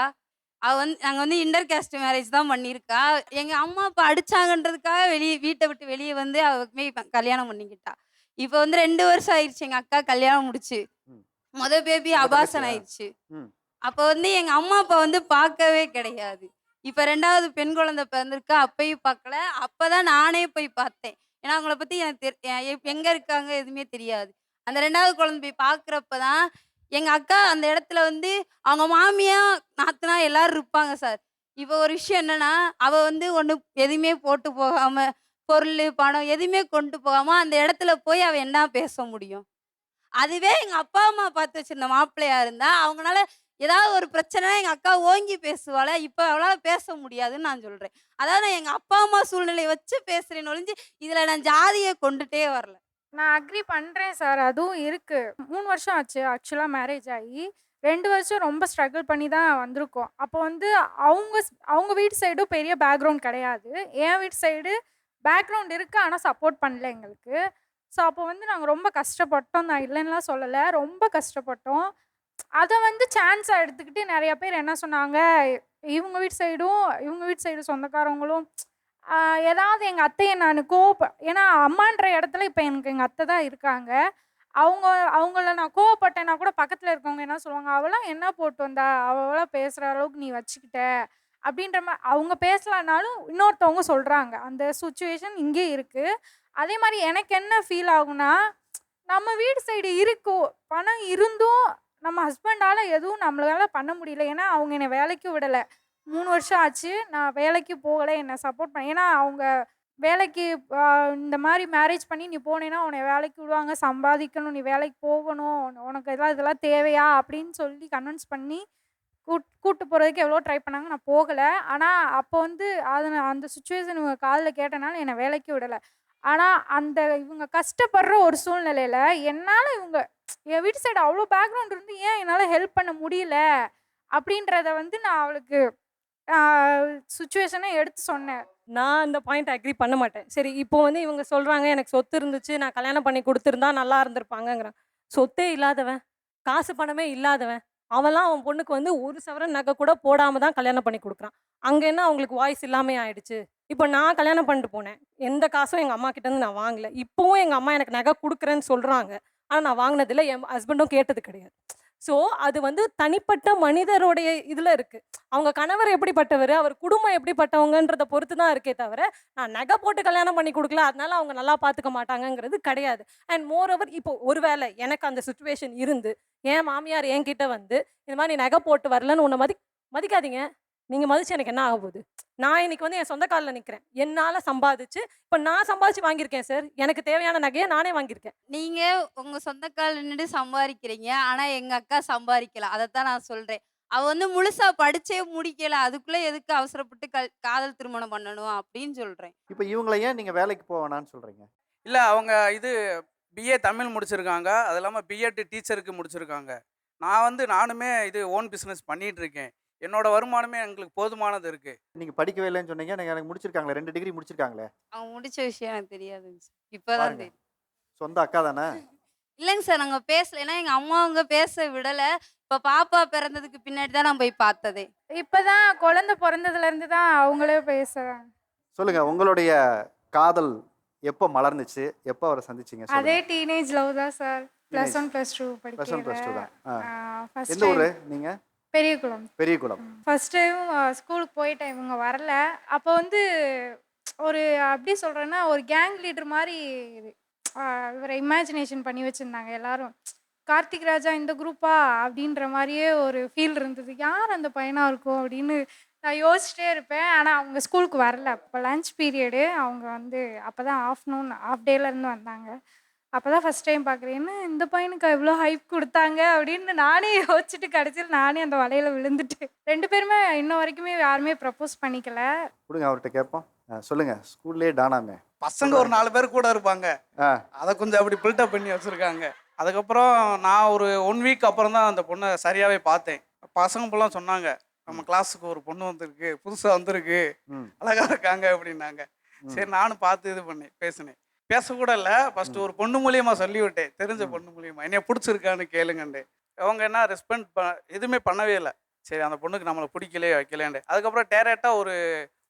அவ வந்து நாங்க வந்து இன்டர் காஸ்ட் மேரேஜ் தான் பண்ணியிருக்கா. எங்க அம்மா அப்பா அடிச்சாங்கன்றதுக்காக வீட்ட விட்டு வெளிய வந்து அவ போய் கல்யாணம் பண்ணிக்கிட்டா. இப்ப வந்து 2 வருஷம் ஆயிருச்சு எங்க அக்கா கல்யாணம் முடிச்சு. ம். மொத பேபி மொத அபார்ஷன் தங்கச்சியா? ஆயிருச்சு. ம். அப்ப வந்து எங்க அம்மா அப்பா வந்து பார்க்கவே கிடையாது. இப்ப 2வது பெண் குழந்தை பிறந்திருக்கா. அப்பயும் பார்க்கல. அப்பதான் நானே போய் பார்த்தேன். ஏன்னா அவங்கள பத்தி எனக்கு எங்க இருக்காங்க எதுவுமே தெரியாது. அந்த 2வது குழந்தை போய் பார்க்குறப்ப தான் எங்க அக்கா அந்த இடத்துல வந்து அவங்க மாமியா, நாத்தனா எல்லாரும் இருப்பாங்க சார். இப்போ ஒரு விஷயம் என்னன்னா, அவ வந்து ஒண்ணு எதுவுமே போட்டு போகாம, பொருளு, பணம் எதுவுமே கொண்டு போகாம அந்த இடத்துல போய் அவ என்ன பேச முடியும்? அதுவே எங்க அப்பா, அம்மா பார்த்து வச்சிருந்த மாப்பிள்ளையா இருந்தா, அவங்கனால ஏதாவது ஒரு பிரச்சனைனா எங்க அக்கா ஓங்கி பேசுவாள. இப்ப அவளால பேச முடியாதுன்னு நான் சொல்றேன். அதாவது நான் எங்க அப்பா, அம்மா சூழ்நிலைய வச்சு பேசுறேன்னு ஒழிஞ்சு, இதுல நான் ஜாதிய கொண்டுட்டே வரல. நான் அக்ரி பண்ணுறேன் சார். அதுவும் இருக்கு. 3 வருஷம் ஆச்சு ஆக்சுவலாக மேரேஜ் ஆகி. 2 வருஷம் ரொம்ப ஸ்ட்ரகிள் பண்ணி தான் வந்திருக்கோம். அப்போ வந்து அவங்க வீட்டு சைடும் பெரிய பேக்ரவுண்ட் கிடையாது. என் வீட்டு சைடு பேக்ரவுண்ட் இருக்குது, ஆனால் சப்போர்ட் பண்ணல எங்களுக்கு. ஸோ அப்போ வந்து நாங்கள் ரொம்ப கஷ்டப்பட்டோம். நான் இல்லைன்னுலாம் சொல்லலை, ரொம்ப கஷ்டப்பட்டோம். அதை வந்து சான்ஸாக எடுத்துக்கிட்டு நிறைய பேர் என்ன சொன்னாங்க, இவங்க வீட்டு சைடு சொந்தக்காரவங்களும் ஏதாவது எங்கள் அத்தையை நான் ஏன்னா அம்மான்ற இடத்துல இப்போ எனக்கு எங்கள் அத்தை தான் இருக்காங்க. அவங்கள நான் கோவப்பட்டேன்னா கூட பக்கத்தில் இருக்கவங்க என்ன சொல்லுவாங்க, அவளாம் என்ன போட்டு வந்தா, அவளாம் பேசுகிற அளவுக்கு நீ வச்சுக்கிட்ட அப்படின்ற மாதிரி. அவங்க பேசலான்னாலும் இன்னொருத்தவங்க சொல்கிறாங்க. அந்த சுச்சுவேஷன் இங்கே இருக்குது. அதே மாதிரி எனக்கு என்ன ஃபீல் ஆகும்னா, நம்ம வீடு சைடு இருக்கோ பணம் இருந்தும் நம்ம ஹஸ்பண்டால் எதுவும் நம்மளால பண்ண முடியல. ஏன்னா அவங்க என்னை வேலைக்கு விடலை. 3 வருஷம் ஆச்சு நான் வேலைக்கு போகலை. என்னை சப்போர்ட் பண்ண, ஏன்னா அவங்க வேலைக்கு இந்த மாதிரி மேரேஜ் பண்ணி நீ போனேன்னா உன்னை வேலைக்கு விடுவாங்க, சம்பாதிக்கணும், நீ வேலைக்கு போகணும், உனக்கு இதெல்லாம் தேவையா அப்படின்னு சொல்லி கன்வின்ஸ் பண்ணி கூட்டு போகிறதுக்கு எவ்வளோ ட்ரை பண்ணாங்க. நான் போகலை. ஆனால் அப்போ வந்து அந்த சுச்சுவேஷன் இவங்க காதில் கேட்டனால என்னை வேலைக்கு விடலை. ஆனால் இவங்க கஷ்டப்படுற ஒரு சூழ்நிலையில் என்னால் என் வீட்டு சைடு அவ்வளோ பேக்ரவுண்ட் இருந்து ஏன் என்னால் ஹெல்ப் பண்ண முடியல அப்படின்றத வந்து நான் அவளுக்கு சுச்சுவேஷனை எடுத்து சொன்னேன். நான் அந்த பாயிண்ட் அக்ரி பண்ண மாட்டேன். சரி, இப்போ வந்து இவங்க சொல்கிறாங்க எனக்கு சொத்து இருந்துச்சு, நான் கல்யாணம் பண்ணி கொடுத்துருந்தா நல்லா இருந்திருப்பாங்கங்கிறான். சொத்தே இல்லாதவன், காசு பணமே இல்லாதவன், அவன்லாம் அவன் பொண்ணுக்கு வந்து 1 சவரன் நகை கூட போடாமல் தான் கல்யாணம் பண்ணி கொடுக்குறான். அங்கே என்ன அவங்களுக்கு வாய்ஸ் இல்லாமே ஆயிடுச்சு. இப்போ நான் கல்யாணம் பண்ணிட்டு போனேன், எந்த காசும் எங்கள் அம்மா கிட்டேருந்து நான் வாங்கலை. இப்போவும் எங்கள் அம்மா எனக்கு நகை கொடுக்குறேன்னு சொல்கிறாங்க, ஆனால் நான் வாங்கினதில்லை, என் ஹஸ்பண்டும் கேட்டது கிடையாது. ஸோ அது வந்து தனிப்பட்ட மனிதருடைய இதில் இருக்குது. அவங்க கணவர் எப்படிப்பட்டவர், அவர் குடும்பம் எப்படிப்பட்டவங்கன்றதை பொறுத்து தான் இருக்கே தவிர, நான் நகை போட்டு கல்யாணம் பண்ணி கொடுக்கல அதனால அவங்க நல்லா பார்த்துக்க மாட்டாங்கங்கிறது கிடையாது. அண்ட் மோர் ஓவர் இப்போ ஒருவேளை எனக்கு அந்த சுச்சுவேஷன் இருந்து என் மாமியார் என்கிட்ட வந்து இந்த மாதிரி நீ நகை போட்டு வரலன்னு உன்னை மதிக்காதீங்க, நீங்கள் மதிச்சு எனக்கு என்ன ஆக போகுது? நான் இன்னைக்கு வந்து என் சொந்த காலில் நிற்கிறேன், என்னால் சம்பாதிச்சு, இப்போ நான் சம்பாதிச்சு வாங்கியிருக்கேன் சார், எனக்கு தேவையான நகையை நானே வாங்கியிருக்கேன். நீங்க உங்க சொந்த கால்ல நின்று சம்பாதிக்கிறீங்க. ஆனா எங்க அக்கா சம்பாதிக்கல. அதைத்தான் நான் சொல்றேன். அவ வந்து முழுசா படிச்சே முடிக்கல. அதுக்குள்ள எதுக்கு அவசரப்பட்டு காதல் திருமணம் பண்ணணும் அப்படின்னு சொல்றேன். இப்போ இவங்களை ஏன் நீங்க வேலைக்கு போக வேணாம்னு சொல்றீங்க? இல்லை, அவங்க இது பிஏ தமிழ் முடிச்சிருக்காங்க, அது இல்லாமல் பிஎட் டீச்சருக்கு முடிச்சிருக்காங்க. நானுமே இது ஓன் பிஸ்னஸ் பண்ணிட்டு இருக்கேன். என்னோட வருமானமே எங்களுக்கு போதுமானது இருக்கு. நீங்க படிக்கவே இல்லைன்னு சொன்னீங்க. எனக்கு முடிச்சிருக்காங்களே, 2 டிகிரி முடிச்சிருக்காங்களே. அவங்க முடிச்ச விஷயம் எனக்கு தெரியாதுங்க சார். இப்பதான் பாருங்க, தெரியும். சொந்த அக்கா தானே? இல்லைங்க சார், நாங்க பேசல. ஏன்னா எங்க அம்மா அவங்க பேச விடல. இப்ப பாப்பா பிறந்ததுக்கு பின்னாடி தான் நான் போய் பார்த்ததே. இப்போதான் குழந்தை பிறந்ததுலேருந்து தான் அவங்களே பேசுகிறாங்க. சொல்லுங்க, உங்களுடைய காதல் எப்போ மலர்ந்துச்சு, எப்போ அவரை சந்திச்சீங்க? அதே சொல்லுங்க. டீனேஜ் லவ் தான் சார். +1 +2 +1 +2 படிக்கிறேன். தான். ஃபர்ஸ்ட் எந்த ஊரு டைம் நீங்க? பெரியகுளம். பெரியகுளம். ஃபர்ஸ்ட் டைம் ஸ்கூலுக்கு போயிட்டேன், இவங்க வரல. அப்போ வந்து ஒரு எப்படி சொல்கிறேன்னா, ஒரு கேங் லீடர் மாதிரி இவரை இமேஜினேஷன் பண்ணி வச்சுருந்தாங்க எல்லாரும். கார்த்திக் ராஜா இந்த குரூப்பா அப்படின்ற மாதிரியே ஒரு ஃபீல் இருந்தது. யார் அந்த பையனாக இருக்கும் அப்படின்னு நான் யோசிச்சிட்டே இருப்பேன். ஆனால் அவங்க ஸ்கூலுக்கு வரல. அப்போ லஞ்ச் பீரியடு அவங்க வந்து அப்போ தான் ஆஃப்டர்நூன் ஆஃப் டேலேருந்து வந்தாங்க. அப்போ தான் ஃபஸ்ட் டைம் பார்க்குறேன். என்ன இந்த பையனுக்கு இவ்வளோ ஹைப் கொடுத்தாங்க அப்படின்னு நானே யோசிச்சுட்டு கடைசியில் நானே அந்த வலையில் விழுந்துட்டு 2 பேருமே இன்ன வரைக்குமே யாருமே ப்ரப்போஸ் பண்ணிக்கல. கொடுங்க அவர்கிட்ட கேட்போம். சொல்லுங்க, ஸ்கூல்லே டானாமே பசங்க ஒரு 4 பேர் கூட இருப்பாங்க. அதை கொஞ்சம் அப்படி பில்டப் பண்ணி வச்சுருக்காங்க. அதுக்கப்புறம் நான் ஒரு 1 வீக் அப்புறம் தான் அந்த பொண்ணை சரியாகவே பார்த்தேன். பசங்க ஃபுல்லாக சொன்னாங்க, நம்ம கிளாஸுக்கு ஒரு பொண்ணு வந்திருக்கு, புதுசாக வந்திருக்கு, அழகா இருக்காங்க அப்படின்னாங்க. சரி நானும் பார்த்து இது பண்ணி பேசினேன். பேசக்கூட இல்லை, ஃபஸ்ட்டு ஒரு பொண்ணு மூலியமாக சொல்லி விட்டேன், தெரிஞ்ச பொண்ணு மூலியமாக என்னைய பிடிச்சிருக்கான்னு கேளுங்கண்டு. அவங்க என்ன ரெஸ்பாண்ட் எதுவுமே பண்ணவே இல்லை. சரி அந்த பொண்ணுக்கு நம்மளை பிடிக்கலே வைக்கலேண்டு. அதுக்கப்புறம் டேரெக்டாக ஒரு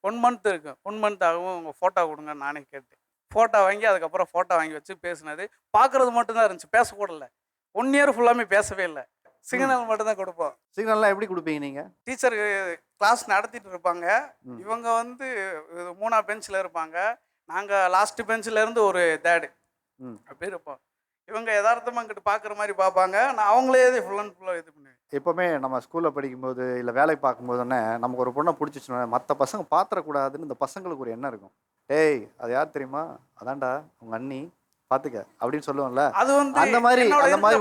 1 மந்த் இருக்கும், 1 மந்த் ஆகும், உங்கள் ஃபோட்டோ கொடுங்கன்னு நானே கேட்டேன். ஃபோட்டோ வாங்கி அதுக்கப்புறம் ஃபோட்டோ வாங்கி வச்சு பேசினது. பார்க்குறது மட்டும்தான் இருந்துச்சு, பேசக்கூட இல்லை. 1 இயர் ஃபுல்லாமே பேசவே இல்லை. சிக்னல் மட்டும்தான் கொடுப்போம். சிக்னல்லாம் எப்படி கொடுப்பீங்க நீங்கள்? டீச்சருக்கு கிளாஸ் நடத்திட்டு இருப்பாங்க, இவங்க வந்து 3ஆம் பெஞ்சில் இருப்பாங்க, நாங்கள் லாஸ்ட் பெஞ்சில் இருந்து ஒரு 3rd அப்படி இருப்போம். இவங்க யதார்த்தமாக அங்கிட்டு பார்க்குற மாதிரி பார்ப்பாங்க, நான் அவங்களே ஃபுல் அண்ட் ஃபுல்லாக இது பண்ணுவேன். எப்போவுமே நம்ம ஸ்கூலில் படிக்கும்போது இல்லை வேலை பார்க்கும்போதுன்னே நமக்கு ஒரு பொண்ணை பிடிச்சிச்சுன்னா மற்ற பசங்க பார்த்துடக்கூடாதுன்னு இந்த பசங்களுக்கு ஒரு எண்ணம் இருக்கும். டேய் அது யார் தெரியுமா, அதான்டா உங்கள் அண்ணி பார்த்துக்க அப்படின்னு சொல்லுவோம்ல. அது வந்து அந்த மாதிரி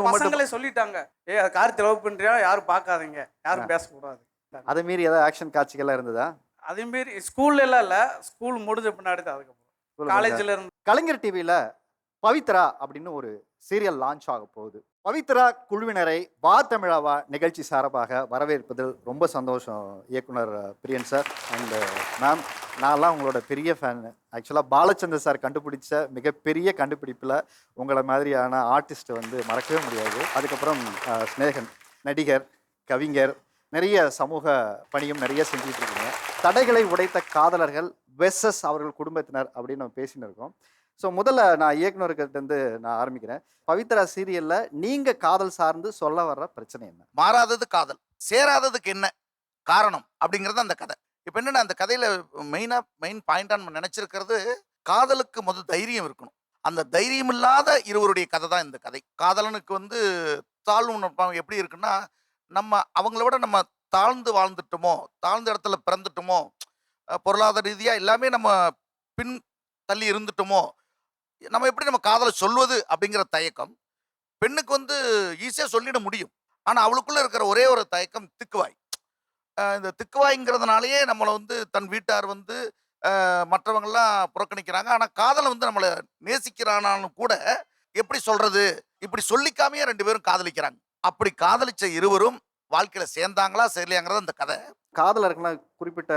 பசங்களே சொல்லிட்டாங்க, அது கார்த்தி லவ் பண்ணுறியா, யாரும் பார்க்காதீங்க, யாரும் பேசக்கூடாது. அதை மீறி ஏதாவது ஆக்ஷன் காட்சிகள்லாம் இருந்ததா? அதே மாரி ஸ்கூல்ல எல்லாம் இல்லை, ஸ்கூல் முடிஞ்ச பின்னாடி தான். அதுக்கப்புறம் காலேஜில் இருந்து கலைஞர் டிவியில் பவித்ரா அப்படின்னு ஒரு சீரியல் லான்ச் ஆக போகுது. பவித்ரா குழுவினரை வா தமிழாவா நிகழ்ச்சி சார்பாக வரவேற்பதில் ரொம்ப சந்தோஷம் இயக்குனர் பிரியன் சார் அண்ட் மேம். நான்லாம் உங்களோட பெரிய ஃபேன். ஆக்சுவலாக பாலச்சந்தர் சார் கண்டுபிடிச்ச மிகப்பெரிய கண்டுபிடிப்பில் உங்களை மாதிரியான ஆர்டிஸ்ட் வந்து மறக்கவே முடியாது. அதுக்கப்புறம் ஸ்நேகன் நடிகர், கவிஞர், நிறைய சமூக பணியும் நிறைய செஞ்சுட்டு இருக்கீங்க. தடைகளை உடைத்த காதலர்கள் வெர்சஸ் அவர்கள் குடும்பத்தினர் அப்படின்னு நம்ம பேசின்னு இருக்கோம். ஸோ முதல்ல நான் இயக்குனர்கிட்டேருந்து நான் ஆரம்பிக்கிறேன். பவித்ரா சீரியலில் நீங்கள் காதல் சார்ந்து சொல்ல வர்ற பிரச்சனை என்ன? மாறாதது காதல், சேராததுக்கு என்ன காரணம் அப்படிங்கிறது அந்த கதை. இப்போ என்னென்னா அந்த கதையில் மெயின் பாயிண்டாக நம்ம நினச்சிருக்கிறது, காதலுக்கு முதல் தைரியம் இருக்கணும். அந்த தைரியம் இல்லாத இருவருடைய கதை தான் இந்த கதை. காதலனுக்கு வந்து தாழ்வு எப்படி இருக்குன்னா, நம்ம அவங்கள விட நம்ம தாழ்ந்து வாழ்ந்துட்டோமோ, தாழ்ந்த இடத்துல பிறந்துட்டோமோ, பொருளாதார ரீதியாக எல்லாமே நம்ம பின் தள்ளி இருந்துட்டோமோ, நம்ம எப்படி நம்ம காதலை சொல்வது அப்படிங்கிற தயக்கம். பெண்ணுக்கு வந்து ஈஸியாக சொல்லிட முடியும், ஆனால் அவளுக்குள்ளே இருக்கிற ஒரே ஒரு தயக்கம் திக்குவாய். இந்த திக்குவாய்ங்கிறதுனாலேயே நம்மளை வந்து தன் வீட்டார் வந்து மற்றவங்கள்லாம் புறக்கணிக்கிறாங்க. ஆனால் காதலை வந்து நம்மளை நேசிக்கிறானாலும் கூட எப்படி சொல்கிறது, இப்படி சொல்லிக்காமையே 2 பேரும் காதலிக்கிறாங்க. அப்படி காதலிச்ச இருவரும் வாழ்க்கையில் சேர்ந்தாங்களா சேரலையாங்கிறது அந்த கதை. காதலர்கள்லாம் குறிப்பிட்ட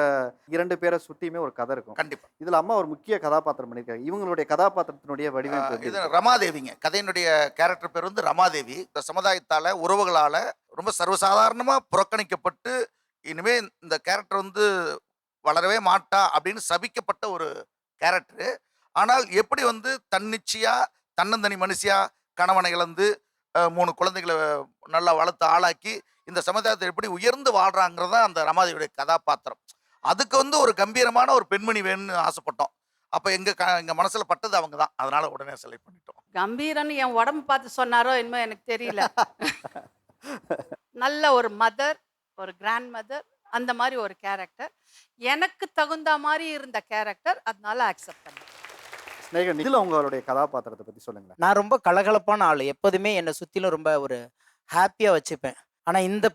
2 பேரை சுற்றியுமே ஒரு கதை இருக்கும். கண்டிப்பாக இதில் அம்மா ஒரு முக்கிய கதாபாத்திரம் பண்ணியிருக்காங்க. இவங்களுடைய கதாபாத்திரத்தினுடைய வடிவமைப்பு இது ரமாதேவிங்க. கதையினுடைய கேரக்டர் பேர் வந்து ரமாதேவி. இந்த சமுதாயத்தால் உறவுகளால் ரொம்ப சர்வசாதாரணமாக புறக்கணிக்கப்பட்டு இனிமே இந்த கேரக்டர் வந்து வளரவே மாட்டா அப்படின்னு சபிக்கப்பட்ட ஒரு கேரக்டரு. ஆனால் எப்படி வந்து தன்னிச்சையாக தன்னந்தனி மனுஷியாக கணவனை இழந்து 3 குழந்தைகளை நல்லா வளர்த்து ஆளாக்கி இந்த சமுதாயத்தை எப்படி உயர்ந்து வாழ்றாங்கிறது தான் அந்த ரமாதேவியுடைய கதாபாத்திரம். அதுக்கு வந்து ஒரு கம்பீரமான ஒரு பெண்மணி வேணும்னு ஆசைப்பட்டோம். அப்போ எங்கள் மனசில் பட்டது அவங்க தான், அதனால உடனே செலக்ட் பண்ணிட்டோம். கம்பீரன்னு என் உடம்பு பார்த்து சொன்னாரோ என்னமோ எனக்கு தெரியல. நல்ல ஒரு மதர், ஒரு கிராண்ட் மதர், அந்த மாதிரி ஒரு கேரக்டர் எனக்கு தகுந்த மாதிரி இருந்த கேரக்டர், அதனால அக்செப்ட் பண்ணேன். ஸ்நேகன், இதில் உங்களுடைய கதாபாத்திரத்தை பற்றி சொல்லுங்களேன். நான் ரொம்ப கலகலப்பான ஆள், எப்போதுமே என்னை சுற்றிலும் ரொம்ப ஒரு ஹாப்பியாக வச்சுப்பேன். ஆனால் இந்த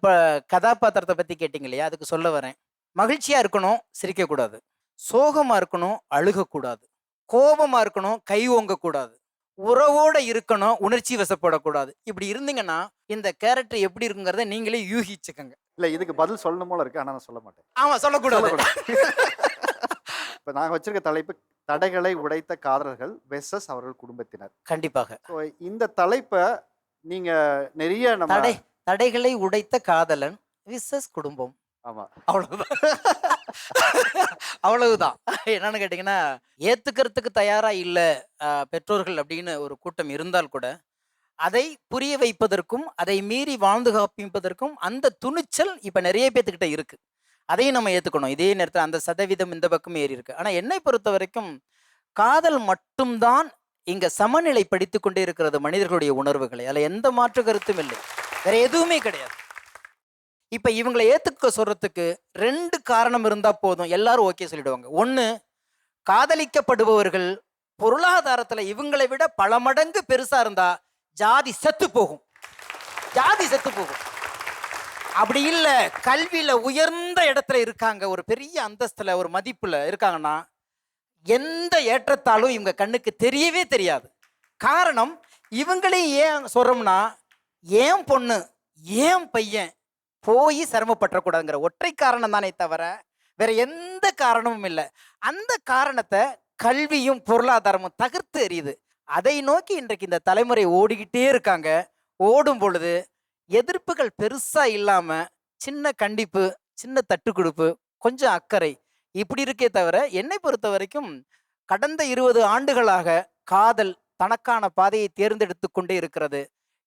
கதாபாத்திரத்தை பற்றி கேட்டிங்க இல்லையா, அதுக்கு சொல்ல வரேன். மகிழ்ச்சியாக இருக்கணும், சிரிக்கக்கூடாது. சோகமாக இருக்கணும், அழுகக்கூடாது. கோபமாக இருக்கணும், கை ஓங்கக்கூடாது. உறவோடு இருக்கணும், உணர்ச்சி வசப்படக்கூடாது. இப்படி இருந்தீங்கன்னா இந்த கேரக்டர் எப்படி இருக்குங்கிறத நீங்களே யூகிச்சுக்கோங்க. இல்லை, இதுக்கு பதில் சொல்லணும் போல இருக்கு, ஆனால் நான் சொல்ல மாட்டேன். ஆமாம், சொல்லக்கூடாது. இப்போ நாங்கள் வச்சிருக்க தலைப்பு தடைகளை உடைத்த காதலர்கள் வெர்சஸ் அவர்கள் குடும்பத்தினர். கண்டிப்பாக. ஸோ இந்த தலைப்பை நீங்கள் நிறைய நம்ம தடைகளை உடைத்த காதலன் விசஸ் குடும்பம். ஆமாம், அவ்வளவுதான். அவ்வளவுதான். என்னன்னு கேட்டிங்கன்னா, ஏற்றுக்கிறதுக்கு தயாராக இல்லை பெற்றோர்கள் அப்படின்னு ஒரு கூட்டம் இருந்தால் கூட அதை புரிய வைப்பதற்கும் அதை மீறி வாழ்ந்து காப்பிப்பதற்கும் அந்த துணிச்சல் இப்போ நிறைய பேர்த்துக்கிட்ட இருக்குது. அதையும் நம்ம ஏற்றுக்கணும். இதே நேரத்தில் அந்த சதவீதம் இந்த பக்கம் ஏறி இருக்கு. ஆனால் என்னை பொறுத்த வரைக்கும் காதல் மட்டும்தான் இங்கே சமநிலைப்படுத்தி கொண்டே இருக்கிறது மனிதர்களுடைய உணர்வுகளை. அதில் எந்த மாற்று கருத்தும் இல்லை, வேற எதுவுமே கிடையாது. இப்போ இவங்களை ஏற்றுக்க சொல்றதுக்கு 2 காரணம் இருந்தால் போதும், எல்லாரும் ஓகே சொல்லிடுவாங்க. ஒன்று, காதலிக்கப்படுபவர்கள் பொருளாதாரத்துல இவங்களை விட பல மடங்கு பெருசா இருந்தா ஜாதி செத்து போகும். ஜாதி செத்து போகும். அப்படி இல்ல கல்வியில உயர்ந்த இடத்துல இருக்காங்க, ஒரு பெரிய அந்தஸ்துல ஒரு மதிப்புல இருக்காங்கன்னா எந்த ஏற்றத்தாலும் இவங்க கண்ணுக்கு தெரியவே தெரியாது. காரணம், இவங்களையும் ஏன் சொல்றோம்னா, ஏன் பொண்ணு ஏன் பையன் போய் சிரமப்பட்டுறக்கூடாதுங்கிற ஒற்றை காரணம் தானே தவிர வேற எந்த காரணமும் இல்லை. அந்த காரணத்தை கல்வியும் பொருளாதாரமும் தகர்த்து எறியுது. அதை நோக்கி இன்றைக்கு இந்த தலைமுறை ஓடிக்கிட்டே இருக்காங்க. ஓடும் பொழுது எதிர்ப்புகள் பெருசா இல்லாம சின்ன கண்டிப்பு, சின்ன தட்டு கொடுப்பு, கொஞ்சம் அக்கறை இப்படி இருக்கே தவிர என்னை பொறுத்த வரைக்கும் கடந்த 20 ஆண்டுகளாக காதல் தனக்கான பாதையை தேர்ந்தெடுத்து கொண்டே இருக்கிறது.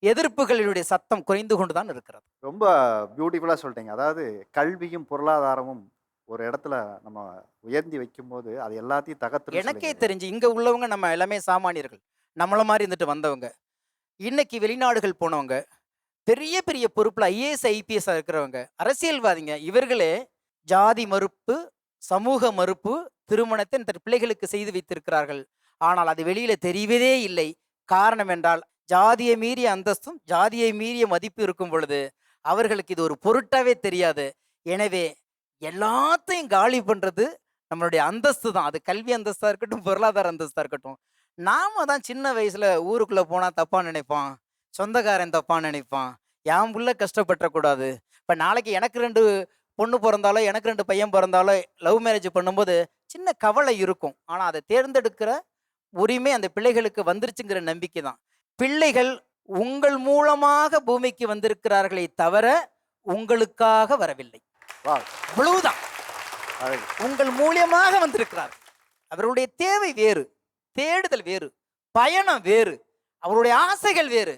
எதிர்ப்புகளினுடைய சத்தம் குறைந்து கொண்டுதான் இருக்கிறது. ரொம்ப பியூட்டிஃபுல்லாக சொல்லிட்டீங்க. அதாவது கல்வியும் பொருளாதாரமும் ஒரு இடத்துல நம்ம உயர்த்தி வைக்கும்போது அது எல்லாத்தையும் தகர்த்து எனக்கே தெரிஞ்சு இங்க உள்ளவங்க நம்ம எல்லாமே சாமானியர்கள், நம்மள மாதிரி இருந்துட்டு வந்தவங்க. இன்னைக்கு வெளிநாடுகள் போனவங்க, பெரிய பெரிய பொறுப்புல IAS IPS இருக்கிறவங்க, அரசியல்வாதிங்க, இவர்களே ஜாதி மறுப்பு, சமூக மறுப்பு திருமணத்தை தன் பிள்ளைகளுக்கு செய்து வைத்திருக்கிறார்கள். ஆனால் அது வெளியில தெரிவதே இல்லை. காரணம் என்றால் ஜாதியை மீறிய அந்தஸ்தும் ஜாதியை மீறிய மதிப்பு இருக்கும் பொழுது அவர்களுக்கு இது ஒரு பொருட்டாவே தெரியாது. எனவே எல்லாத்தையும் காலி பண்றது நம்மளுடைய அந்தஸ்து தான். அது கல்வி அந்தஸ்தா இருக்கட்டும், பொருளாதார அந்தஸ்தா இருக்கட்டும். நாம தான் சின்ன வயசுல ஊருக்குள்ள போனா தப்பா நினைப்பான், சொந்தக்காரன் தப்பா நினைப்பான், என் புள்ள கஷ்டப்பட்டக்கூடாது. இப்ப நாளைக்கு எனக்கு 2 பொண்ணு பிறந்தாலோ எனக்கு 2 பையன் பிறந்தாலோ லவ் மேரேஜ் பண்ணும்போது சின்ன கவலை இருக்கும். ஆனா அதை தேர்ந்தெடுக்கிற உரிமை அந்த பிள்ளைகளுக்கு வந்துருச்சுங்கிற நம்பிக்கை தான். பிள்ளைகள் உங்கள் மூலமாக பூமிக்கு வந்திருக்கிறார்களே தவிர உங்களுக்காக வரவில்லை. அவ்வளவுதான். உங்கள் மூலியமாக வந்திருக்கிறார். அவருடைய தேவை வேறு, தேடுதல் வேறு, பயணம் வேறு, அவருடைய ஆசைகள் வேறு.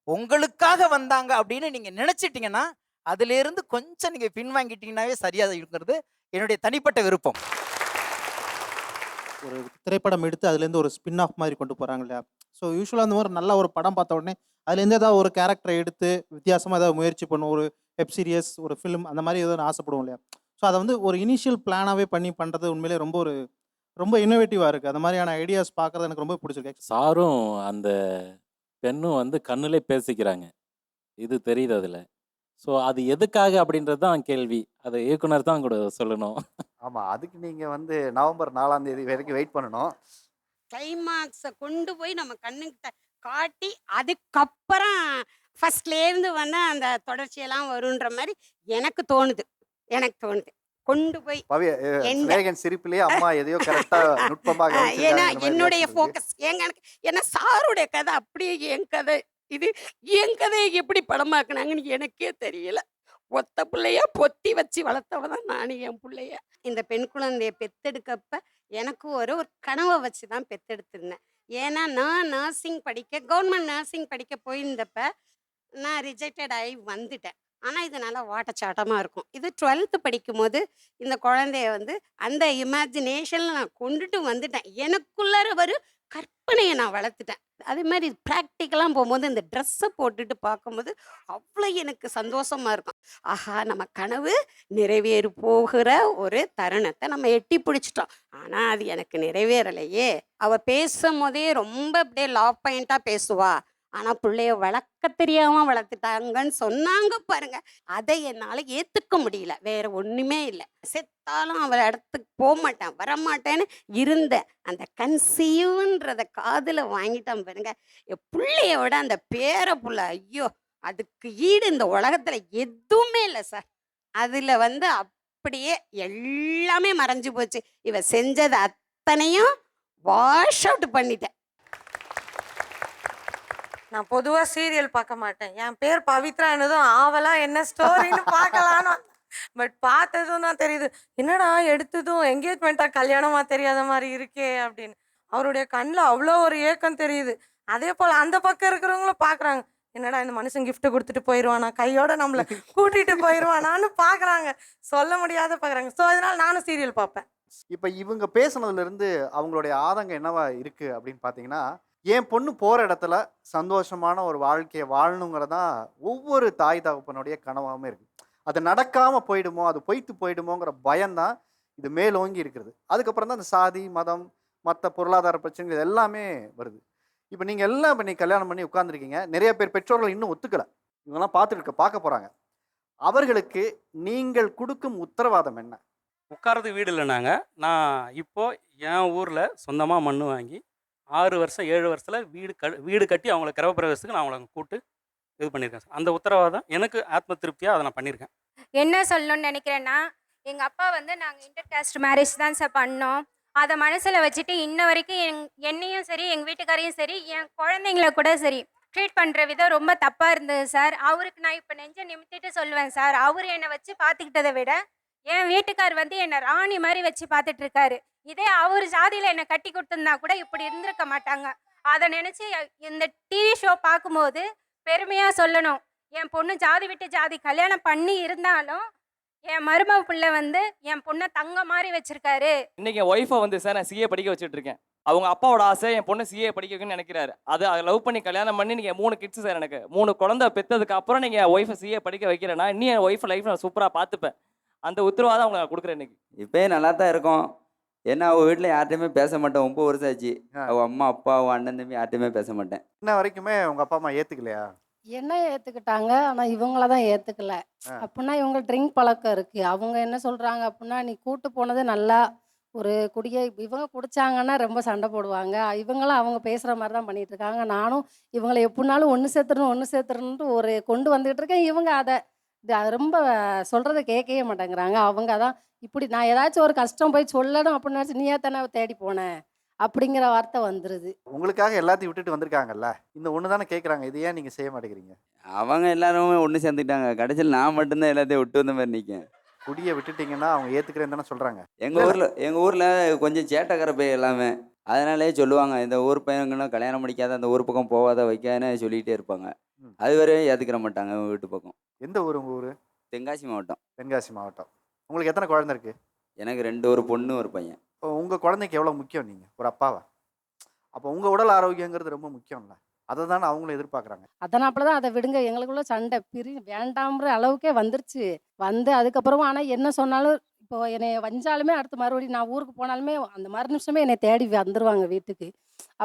உங்களுக்காக வந்தாங்க அப்படின்னு நீங்க நினைச்சிட்டீங்கன்னா அதுல இருந்து கொஞ்சம் நீங்க பின்வாங்கிட்டீங்கன்னாவே சரியா இருக்கிறது என்னுடைய தனிப்பட்ட விருப்பம். ஒரு திரைப்படம் எடுத்து அதுலேருந்து ஒரு ஸ்பின் ஆஃப் மாதிரி கொண்டு போகிறாங்க இல்லையா? ஸோ யூஸ்வலாக அந்த மாதிரி நல்ல ஒரு படம் பார்த்த உடனே அதுலேருந்து ஏதாவது ஒரு கேரக்டரை எடுத்து வித்தியாசமாக ஏதாவது முயற்சி பண்ணும், ஒரு வெப் சீரியஸ், ஒரு ஃபிலிம், அந்த மாதிரி ஏதோ ஆசைப்படுவோம் இல்லையா? ஸோ அதை வந்து ஒரு இனிஷியல் பிளானாகவே பண்ணுறது உண்மையிலே ரொம்ப இன்னோவேட்டிவாக இருக்குது. அந்த மாதிரியான ஐடியாஸ் பார்க்குறது எனக்கு ரொம்ப பிடிச்சிருக்கு. சாரும் அந்த பெண்ணும் வந்து கண்ணுலே பேசிக்கிறாங்க, இது தெரியுது அதில். ஸோ அது எதுக்காக அப்படின்றது தான் கேள்வி. அதை இயக்குனர் தான் கூட சொல்லணும். ஆமாம், அதுக்கு நீங்கள் வந்து நவம்பர் 4ஆம் தேதி வரைக்கும் வெயிட் பண்ணணும். கிளைமாக்ஸை கொண்டு போய் நம்ம கண்ணுக்கிட்ட காட்டி அதுக்கப்புறம் ஃபர்ஸ்ட்லேருந்து வந்து அந்த தொடர்ச்சியெல்லாம் வருன்ற மாதிரி எனக்கு தோணுது. கொண்டு போய் ஸ்நேகன் சிரிப்பிலேயே அம்மா எதையோ கரெக்டா நுட்பமாக ஏன்னா என்னுடைய ஃபோக்கஸ் ஏன்னா சாருடைய கதை அப்படியே என் கதையை எப்படி படமாக்குனாங்கன்னு எனக்கே தெரியல. ஒத்த பிள்ளைய பொத்தி வச்சு வளர்த்தவதான் நானும் என் பிள்ளைய. இந்த பெண் குழந்தைய பெத்தெடுக்கப்ப எனக்கு ஒரு கனவை வச்சு தான் பெத்தெடுத்திருந்தேன். ஏன்னா நான் கவர்மெண்ட் நர்சிங் படிக்க போயிருந்தப்ப நான் ரிஜெக்டட் ஆகி வந்துட்டேன். ஆனால் இது நல்லா வாட்டச்சாட்டமாக இருக்கும். இது 12th படிக்கும்போது இந்த குழந்தைய வந்து அந்த இமேஜினேஷனில் நான் கொண்டுட்டு வந்துட்டேன். எனக்குள்ளார ஒரு கற்பனையை நான் வளர்த்துட்டேன். அதே மாதிரி ப்ராக்டிக்கலாக போகும்போது இந்த ட்ரெஸ்ஸை போட்டுட்டு பார்க்கும்போது அவ்வளோ எனக்கு சந்தோஷமாக இருக்கும். ஆஹா, நம்ம கனவு நிறைவேறி போகிற ஒரு தருணத்தை நம்ம எட்டி பிடிச்சிட்டோம். ஆனால் அது எனக்கு நிறைவேறலையே. அவள் பேசும் போதே ரொம்ப அப்படியே லாவ் பாயிண்ட்டாக பேசுவா. ஆனால் பிள்ளைய வளர்க்க தெரியாமல் வளர்த்துட்டாங்கன்னு சொன்னாங்க பாருங்க. அதை என்னால் ஏற்றுக்க முடியல. வேற ஒன்றுமே இல்லை. செத்தாலும் அவள் இடத்துக்கு போக மாட்டேன், வரமாட்டேன்னு இருந்தேன். அந்த கன்சீவ்ன்றத காதில் வாங்கிட்டான் பாருங்க. என் பிள்ளைய விட அந்த பேர புள்ள, ஐயோ அதுக்கு ஈடு இந்த உலகத்தில் எதுவுமே இல்லை சார். அதில் வந்து அப்படியே எல்லாமே மறைஞ்சு போச்சு. இவ செஞ்சது அத்தனையும் வாஷ் அவுட் பண்ணிட்டேன். நான் பொதுவாக சீரியல் பார்க்க மாட்டேன். என் பேர் பவித்ரானதும் ஆவலா என்ன ஸ்டோரின்னு பார்க்கலான்னு பட் பார்த்ததும் தான் தெரியுது, என்னடா எடுத்ததும் என்கேஜ்மெண்ட்டாக கல்யாணமாக தெரியாத மாதிரி இருக்கே அப்படின்னு. அவருடைய கண்ணில் அவ்வளோ ஒரு ஏக்கம் தெரியுது. அதே போல் அந்த பக்கம் இருக்கிறவங்களும் பார்க்குறாங்க, என்னடா இந்த மனுஷன் கிஃப்ட் கொடுத்துட்டு போயிடுவானா, கையோட நம்மளை கூட்டிகிட்டு போயிடுவானான்னு பார்க்குறாங்க. சொல்ல முடியாத பார்க்குறாங்க. ஸோ அதனால் நானும் சீரியல் பார்ப்பேன். இப்போ இவங்க பேசுனதுலேருந்து அவங்களுடைய ஆதங்கம் என்னவா இருக்குது அப்படின்னு பார்த்தீங்கன்னா, என் பொண்ணு போகிற இடத்துல சந்தோஷமான ஒரு வாழ்க்கையை வாழணுங்கிறதான் ஒவ்வொரு தாய் தகப்பனுடைய கனவாகவும் இருக்குது. அது நடக்காமல் போயிடுமோ, அது பொய்த்து போயிடுமோங்கிற பயம்தான் இது மேலோங்கி இருக்கிறது. அதுக்கப்புறம் தான் அந்த சாதி மதம் மற்ற பொருளாதார பிரச்சனைகள் இது எல்லாமே வருது. இப்போ நீங்கள் எல்லாம் இப்போ நீங்கள் கல்யாணம் பண்ணி உட்காந்துருக்கீங்க. நிறைய பேர் பெற்றோர்கள் இன்னும் ஒத்துக்கலை. இவங்கெல்லாம் பார்க்க போகிறாங்க. அவர்களுக்கு நீங்கள் கொடுக்கும் உத்தரவாதம் என்ன? உட்காரதுக்கு வீடு இல்லை நாங்கள். நான் இப்போ என் ஊரில் சொந்தமாக மண் வாங்கி 6 வருஷம் 7 வருஷத்தில் வீடு கட்டி அவங்கள கிரகப்பிரவேசத்துக்கு நான் அவங்கள கூப்பிட்டு இது பண்ணியிருக்கேன் சார். அந்த உத்தரவாதம் எனக்கு ஆத்ம திருப்தியாக அதை நான் பண்ணியிருக்கேன். என்ன சொல்லணும்னு நினைக்கிறேன்னா, எங்கள் அப்பா வந்து நாங்கள் இன்டர் காஸ்ட் மேரேஜ் தான் சார் பண்ணோம். அதை மனசில் வச்சுட்டு இன்ன வரைக்கும் என்னையும் சரி எங்கள் வீட்டுக்காரையும் சரி என் குழந்தைங்கள கூட சரி ட்ரீட் பண்ணுற விதம் ரொம்ப தப்பாக இருந்தது சார். அவருக்கு நான் இப்போ நெஞ்சை நிமித்திட்டு சொல்லுவேன் சார், அவர் என்னை வச்சு பார்த்துக்கிட்டதை விட என் வீட்டுக்கார் வந்து என்னை ராணி மாதிரி வச்சு பார்த்துட்டு இருக்காரு. இதே அவர் ஜாதியில் என்னை கட்டி கொடுத்துருந்தா கூட இப்படி இருந்திருக்க மாட்டாங்க. அதை நினச்சி இந்த டிவி ஷோ பார்க்கும்போது பெருமையாக சொல்லணும், என் பொண்ணு ஜாதி விட்டு ஜாதி கல்யாணம் பண்ணி இருந்தாலும் என் மருமக பிள்ளை வந்து என் பொண்ணை தங்க மாதிரி வச்சிருக்காரு. இன்னைக்கு என் ஒய்ஃபை வந்து சார் நான் சிஏ படிக்க வச்சுட்டு இருக்கேன். அவங்க அப்பாவோட ஆசை என் பொண்ணு சிஏ படிக்க வைக்கணும்னு நினைக்கிறாரு. அதை லவ் பண்ணி கல்யாணம் பண்ணி நீங்கள் 3 கிட்ஸ் சார். எனக்கு 3 குழந்தை பெற்றதுக்கு அப்புறம் நீங்கள் என் ஒய்ஃபை சிஏ படிக்க வைக்கிறேன்னா இன்னும் என் ஒய்ஃப் லைஃப் நான் சூப்பராக பார்த்துப்பேன். அந்த உத்தரவாதம் அவங்க நான் கொடுக்குறேன். இன்னைக்கு இப்போயே நல்லா தான் இருக்கும். ஏன்னா அவள் வீட்டில் யார்ட்டையுமே பேச மாட்டேன். 9 வருஷம் ஆச்சு. அவள் அம்மா அப்பா அவள் அண்ணன் தம்பி யார்ட்டையுமே பேச மாட்டேன். இன்ன வரைக்குமே உங்கள் அப்பா அம்மா ஏற்றுக்கலையா? என்ன ஏற்றுக்கிட்டாங்க, ஆனால் இவங்கள தான் ஏற்றுக்கல. அப்படின்னா இவங்க ட்ரிங்க் பழக்கம் இருக்குது. அவங்க என்ன சொல்கிறாங்க அப்படின்னா, நீ கூட்டு போனது நல்லா ஒரு குடியை இவங்க குடித்தாங்கன்னா ரொம்ப சண்டை போடுவாங்க. இவங்களும் அவங்க பேசுகிற மாதிரி தான் பண்ணிகிட்டு இருக்காங்க. நானும் இவங்களை எப்படினாலும் ஒன்று சேர்த்துறணுன்ட்டு ஒரு கொண்டு வந்துகிட்டு இருக்கேன். இவங்க அதை ரொம்ப சொல்கிறத கேட்கவே மாட்டேங்கிறாங்க. அவங்க தான் இப்படி நான் ஏதாச்சும் ஒரு கஷ்டம் போய் சொல்லணும் அப்படின்னு நினச்சி நீயே தானே தேடி போனேன் அப்படிங்கிற வார்த்தை வந்துடுது. உங்களுக்காக எல்லாத்தையும் விட்டுட்டு வந்திருக்காங்கல்ல, இந்த ஒன்று தானே கேட்குறாங்க. இது ஏன் நீங்கள் செய்ய மாட்டேங்கிறீங்க? அவங்க எல்லாருமே ஒன்று சேர்ந்துக்கிட்டாங்க. கடைசியில் நான் மட்டும்தான் எல்லாத்தையும் விட்டு வந்த மாதிரி நிற்கேன். குடியை விட்டுட்டீங்கன்னா அவங்க ஏற்றுக்கிறேன்னு தானே சொல்கிறாங்க. எங்கள் ஊரில் கொஞ்சம் சேட்டக்கரை பையன் எல்லாமே. அதனாலே சொல்லுவாங்க, இந்த ஊர் பையனுங்கன்னா கல்யாணம் முடிக்காத, அந்த ஊர் பக்கம் போகாத வைக்கான்னு சொல்லிகிட்டே இருப்பாங்க. அது வரையும் ஏற்றுக்கிற மாட்டாங்க அவங்க வீட்டு பக்கம். எந்த ஊர் உங்கள் ஊர்? தென்காசி மாவட்டம். தென்காசி மாவட்டம். உங்களுக்கு எத்தனை குழந்தை இருக்குது? எனக்கு 2, ஒரு பொண்ணு ஒரு பையன். உங்கள் குழந்தைக்கு எவ்வளோ முக்கியம் நீங்கள் ஒரு அப்பாவா? அப்போ உங்கள் உடல் ஆரோக்கியங்கிறது ரொம்ப முக்கியம்ல. அதை தானே அவங்களும் எதிர்பார்க்குறாங்க. அதனால தான் அதை விடுங்க, எங்களுக்குள்ள சண்டை வேண்டாம்ன்ற அளவுக்கே வந்துருச்சு. அதுக்கப்புறமா ஆனால் என்ன சொன்னாலும் இப்போ என்னை வஞ்சாலுமே அடுத்து மறுபடியும் நான் ஊருக்கு போனாலுமே அந்த மறு நிமிஷமே என்னை தேடி வந்துடுவாங்க வீட்டுக்கு.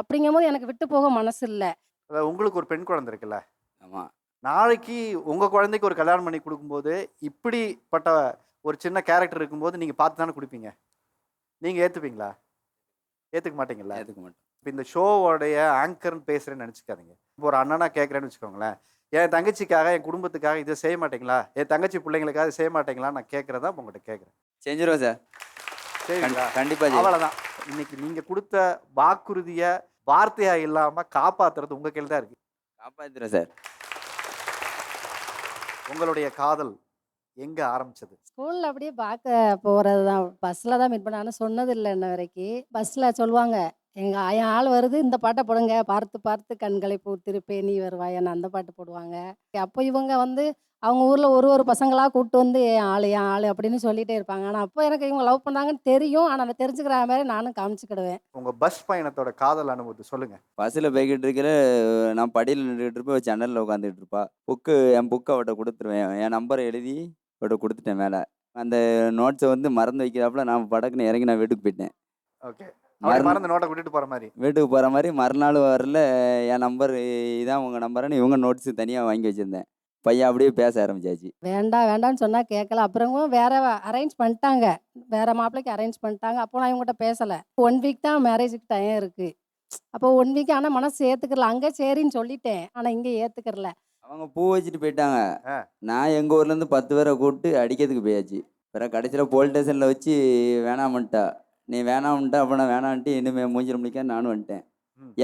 அப்படிங்கும்போது எனக்கு விட்டு போக மனசு இல்லை. உங்களுக்கு ஒரு பெண் குழந்தை இருக்குல்ல? ஆமாம். நாளைக்கு உங்கள் குழந்தைக்கு ஒரு கல்யாணம் பண்ணி கொடுக்கும்போது இப்படிப்பட்ட ஒரு சின்ன கேரக்டர் இருக்கும்போது நீங்கள் பார்த்து தானே கொடுப்பீங்க. நீங்கள் ஏற்றுப்பீங்களா? ஏற்றுக்க மாட்டீங்களா? ஏற்றுக்க மாட்டேன். இப்போ இந்த ஷோவோடைய ஆங்கர்னு பேசுகிறேன்னு நினச்சிக்காதீங்க. இப்போ ஒரு அண்ணனா கேட்குறேன்னு வச்சுக்கோங்களேன், என் தங்கச்சிக்காக என் குடும்பத்துக்காக இதை செய்ய மாட்டீங்களா, என் தங்கச்சி பிள்ளைங்களுக்காக இதை செய்ய மாட்டீங்களா, நான் கேட்குறதா உங்கள்கிட்ட கேட்குறேன். செஞ்சிருவோம் சார். சரிங்களா? கண்டிப்பாக. அவ்வளோதான். இன்னைக்கு நீங்கள் கொடுத்த வாக்குறுதியை வார்த்தையாக இல்லாமல் காப்பாற்றுறது உங்கள் கையில் தான் இருக்குது. காப்பாற்றுறேன் சார். உங்களுடைய காதல் எங்கே ஆரம்பிச்சது? ஸ்கூலில் அப்படியே பார்க்க போகிறது தான். பஸ்ஸில் தான் மீட் பண்ண. ஆனால் சொன்னது இல்லை இன்ன வரைக்கும். பஸ்ஸில் சொல்லுவாங்க, என் ஆள் வருது, இந்த பாட்டை போடுங்க, பார்த்து பார்த்து கண்களை பூத்திருப்பேன் நீ வருவாயன்னு அந்த பாட்டு போடுவாங்க. அப்போ இவங்க அவங்க ஊரில் ஒரு பசங்களாக கூப்பிட்டு வந்து என் ஆள் அப்படின்னு சொல்லிகிட்டே இருப்பாங்க. ஆனால் அப்போ எனக்கு இவங்க லவ் பண்ணாங்கன்னு தெரியும். ஆனால் அதை தெரிஞ்சுக்கிற மாதிரி நானும் காமிச்சிக்கிடுவேன். உங்கள் பஸ் பயணத்தோட காதல் அனுபவத்தை சொல்லுங்கள். பஸ்ஸில் போய்கிட்டு இருக்கிற நான் படியில் நின்றுட்டு இருப்பேன், ஜன்னலில் உட்காந்துட்டு இருப்பா. என் புக்கை அவட்ட கொடுத்துருவேன். என் நம்பரை எழுதி அவட்ட கொடுத்துட்டேன் மேலே. அந்த நோட்ஸை மறந்து வைக்கிறாப்புல நான் படக்குன்னு இறங்கி நான் வீட்டுக்கு போயிட்டேன். ஓகே. மறந்து நோட்டை விட்டுட்டு போகிற மாதிரி. வீட்டுக்கு போகிற மாதிரி மறுநாள் வரல என் நம்பர் இதான் உங்கள் நம்பருன்னு இவங்க நோட்ஸு தனியாக வாங்கி வச்சுருந்தேன். பையன் அப்படியே பேச ஆரம்பிச்சாச்சு. வேண்டாம்னு சொன்னால் கேட்கல. அப்புறமும் வேற அரேஞ்ச் பண்ணிட்டாங்க, வேற மாப்பிள்ளைக்கு அரேஞ்ச் பண்ணிட்டாங்க. அப்போ நான் இவங்ககிட்ட பேசலை. 1 வீக் தான் மேரேஜுக்கு டைம் இருக்குது. அப்போ 1 வீக் ஆனால் மனசு ஏற்றுக்கல. அங்கே சரின்னு சொல்லிட்டேன், ஆனால் இங்கே ஏற்றுக்கறல. அவங்க பூ வச்சுட்டு போயிட்டாங்க. நான் எங்கள் ஊர்லேருந்து 10 பேரை கூப்பிட்டு அடிக்கிறதுக்கு போயாச்சு. பிறகு கடைசியில் போலீஸ் ஸ்டேஷனில் வச்சு வேணாமன்ட்டா. நீ வேணாம்ட்டா அப்போ நான் வேணான்ட்டு இனிமேல் மூஞ்சில் முடிக்க நானும் வந்துட்டேன்.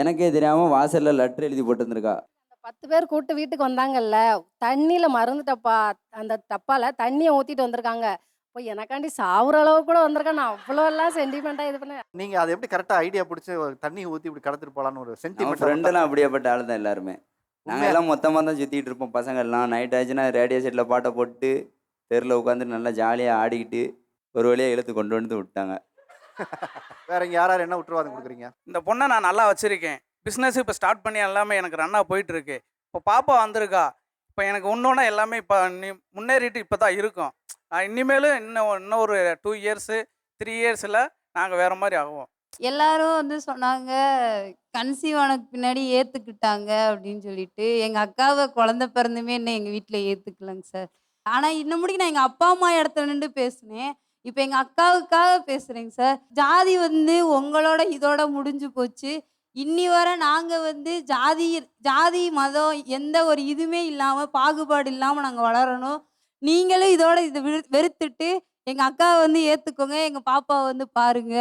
எனக்கே தெரியாமல் வாசலில் லெட்டர் எழுதி போட்டு வந்திருக்கா. 10 பேர் கூப்பிட்டு வீட்டுக்கு வந்தாங்கல்ல, தண்ணியில் மறந்துட்டப்பா, அந்த டப்பாவில் தண்ணியை ஊற்றிட்டு வந்திருக்காங்க. இப்போ எனக்காண்டி சாவுற அளவு கூட வந்திருக்கேன். நான் அவ்வளோலாம் சென்டிமெண்ட்டாக இது பண்ணேன். நீங்கள் அதை எப்படி கரெக்டாக ஐடியா பிடிச்சி தண்ணி ஊற்றி இப்படி கடத்திட்டு போகலான்னு ஒரு சென்டிமெண்ட். ஃப்ரெண்டெல்லாம் அப்படியேப்பட்ட ஆள் தான் எல்லாருமே. நாங்கள் எல்லாம் மொத்தமாக தான் சுற்றிட்டு இருப்போம். பசங்கள்லாம் நைட் ஆச்சுன்னா ரேடியோ செட்டில் பாட்டை போட்டு தெருவில் உட்காந்துட்டு நல்லா ஜாலியாக ஆடிக்கிட்டு ஒரு வழியாக இழுத்து கொண்டு வந்து விட்டாங்க. வேற இங்கே யார் என்ன உத்தரவாதம் கொடுக்குறீங்க? இந்த பொண்ணை நான் நல்லா வச்சுருக்கேன். பிஸ்னஸ் இப்போ ஸ்டார்ட் பண்ணி எல்லாமே எனக்கு ரன்னாக போயிட்டுருக்கு. இப்போ பாப்பா வந்திருக்கா. இப்போ எனக்கு ஒன்றொன்னா எல்லாமே இப்போ முன்னேறிட்டு இப்போ தான் இருக்கும். இனிமேலும் இன்னும் ஒரு 2 இயர்ஸு 3 இயர்ஸில் நாங்கள் வேறு மாதிரி ஆகுவோம். எல்லாரும் வந்து சொன்னாங்க, கன்சீவ் ஆனதுக்கு பின்னாடி ஏத்துக்கிட்டாங்க அப்படின்னு சொல்லிட்டு. எங்க அக்காவ குழந்தை பிறந்துமே இன்னும் எங்க வீட்ல ஏத்துக்கலங்க சார். ஆனா இன்ன முடிக்கும் நான் எங்க அப்பா, அம்மா இடத்துல நின்று பேசினேன். இப்ப எங்க அக்காவுக்காக பேசுறேங்க சார். ஜாதி வந்து உங்களோட இதோட முடிஞ்சு போச்சு. இன்னி வரை நாங்க வந்து ஜாதி, மதம் எந்த ஒரு இதுவுமே இல்லாம, பாகுபாடு இல்லாம நாங்க வளரணும். நீங்களும் இதோட இத வெறுத்துட்டு எங்க அக்காவ வந்து ஏத்துக்கோங்க. எங்க பாப்பாவ வந்து பாருங்க.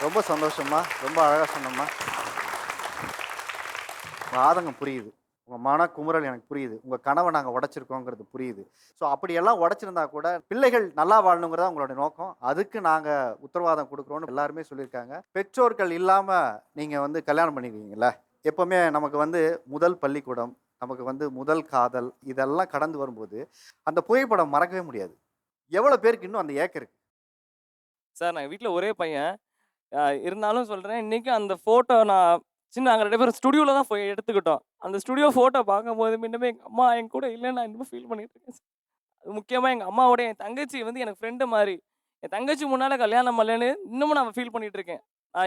ரொம்ப சந்தோஷம்மா, ரொம்ப அழகாக சொன்னம்மா. உங்கள் ஆதங்கம் புரியுது, உங்கள் மன குமுறல் எனக்கு புரியுது, உங்கள் கனவை நாங்கள் உடைச்சிருக்கோங்கிறது புரியுது. ஸோ அப்படியெல்லாம் உடைச்சிருந்தா கூட பிள்ளைகள் நல்லா வாழணுங்கிறதா உங்களோட நோக்கம். அதுக்கு நாங்கள் உத்தரவாதம் கொடுக்குறோன்னு எல்லாருமே சொல்லியிருக்காங்க. பெற்றோர்கள் இல்லாமல் நீங்கள் வந்து கல்யாணம் பண்ணிக்கிறீங்களே, எப்போவுமே நமக்கு வந்து முதல் பள்ளிக்கூடம், நமக்கு வந்து முதல் காதல், இதெல்லாம் கடந்து வரும்போது அந்த புகைப்படம் மறக்கவே முடியாது. எவ்வளோ பேருக்கு இன்னும் அந்த ஏக்கம் இருக்குது? சார் நான் வீட்டில் ஒரே பையன் இருந்தாலும் சொல்கிறேன், இன்றைக்கும் அந்த ஃபோட்டோ நான் நாங்கள் 2 பேரும் ஸ்டுடியோவில் தான் போய் எடுத்துக்கிட்டோம். அந்த ஸ்டுடியோ ஃபோட்டோ பார்க்கும்போது இன்னுமே எங்கள் அம்மா என் கூட இல்லைன்னு நான் இன்னும் ஃபீல் பண்ணிட்டு இருக்கேன் சார். அது முக்கியமாக எங்கள் அம்மாவோட என் தங்கச்சி வந்து எனக்கு ஃப்ரெண்டு மாதிரி. என் தங்கச்சி முன்னால் கல்யாணம் பண்ணலன்னு இன்னமும் நான் ஃபீல் பண்ணிட்டு இருக்கேன்.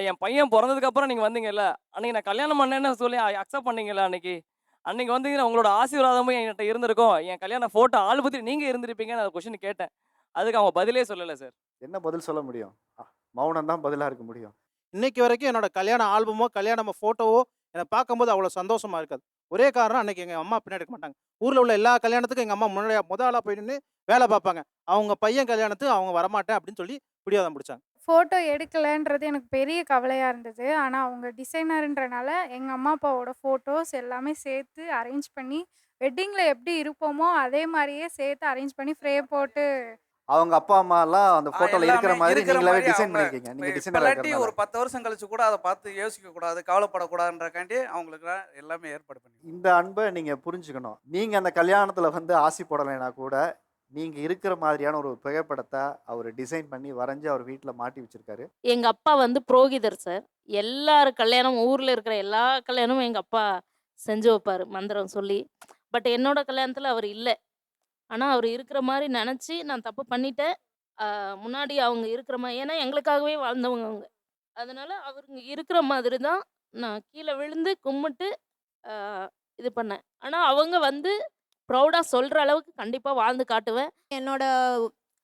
என் பையன் பிறந்ததுக்கப்புறம் நீங்கள் வந்தீங்கல்ல, அன்றைக்கி நான் கல்யாணம் பண்ணேன்னு சொல்லி அக்செப்ட் பண்ணீங்களா அன்றைக்கி வந்தீங்கன்னா உங்களோட ஆசீர்வாதமும் என்கிட்ட இருந்திருக்கும். என் கல்யாண ஃபோட்டோ ஆள் பற்றி நீங்கள் இருந்திருப்பீங்கன்னு அந்த கொஷின் கேட்டேன். அதுக்கு அவங்க பதிலே சொல்லலை சார். என்ன பதில் சொல்ல முடியும்? மௌனம் தான் பதிலாக இருக்க முடியும். இன்னைக்கு வரைக்கும் என்னோட கல்யாண ஆல்பமோ கல்யாண ஃபோட்டோவோ என்னை பார்க்கும்போது அவ்வளோ சந்தோஷமா இருக்காது. ஒரே காரணம், அன்னைக்கு எங்கள் அம்மா பின்னாடி இருக்க மாட்டாங்க. ஊரில் உள்ள எல்லா கல்யாணத்துக்கும் எங்கள் அம்மா முன்னாடி ஆளாக போய் நின்று வேலை பார்ப்பாங்க. அவங்க பையன் கல்யாணத்துக்கு அவங்க வரமாட்டேன் அப்படின்னு சொல்லி பிடிவாதம் பிடிச்சாங்க. ஃபோட்டோ எடுக்கலைன்றது எனக்கு பெரிய கவலையாக இருந்தது. ஆனால் அவங்க டிசைனருன்றனால எங்கள் அம்மா அப்பாவோட ஃபோட்டோஸ் எல்லாமே சேர்த்து அரேஞ்ச் பண்ணி, வெட்டிங்கில் எப்படி இருப்போமோ அதே மாதிரியே சேர்த்து அரேஞ்ச் பண்ணி ஃப்ரேம் போட்டு அவங்க அப்பா அம்மாலாம் அந்த ஃபோட்டோவில் இருக்கிற மாதிரி நீங்களாவே டிசைன் பண்ணியிருக்கீங்க. நீங்கள் டிசைனர் இல்லாட்டி ஒரு 10 வருஷம் கழிச்சு கூட அதை பார்த்து யோசிக்க கூடாது, கவலைப்படக்கூடாதுன்றக்காண்டி அவங்களுக்கு எல்லாமே ஏற்பாடு பண்ணி. இந்த அன்பை நீங்கள் புரிஞ்சுக்கணும். நீங்கள் அந்த கல்யாணத்தில் வந்து ஆசி போடலைன்னா கூட நீங்கள் இருக்கிற மாதிரியான ஒரு புகைப்படத்தை அவர் டிசைன் பண்ணி வரைஞ்சி அவர் வீட்டில் மாட்டி வச்சிருக்காரு. எங்கள் அப்பா வந்து புரோகிதர் சார். எல்லார் கல்யாணம், ஊரில் இருக்கிற எல்லா கல்யாணமும் எங்கள் அப்பா செஞ்சு வைப்பார் மந்திரம் சொல்லி. பட் என்னோட கல்யாணத்தில் அவர் இல்லை. ஆனால் அவர் இருக்கிற மாதிரி நினச்சி நான் தப்பு பண்ணிட்டேன். முன்னாடி அவங்க இருக்கிற மாதிரி, ஏன்னா எங்களுக்காகவே வாழ்ந்தவங்க அவங்க. அதனால அவங்க இருக்கிற மாதிரி தான் நான் கீழே விழுந்து கும்பிட்டு இது பண்ணேன். ஆனால் அவங்க வந்து ப்ரௌடாக சொல்கிற அளவுக்கு கண்டிப்பாக வாழ்ந்து காட்டுவேன். என்னோட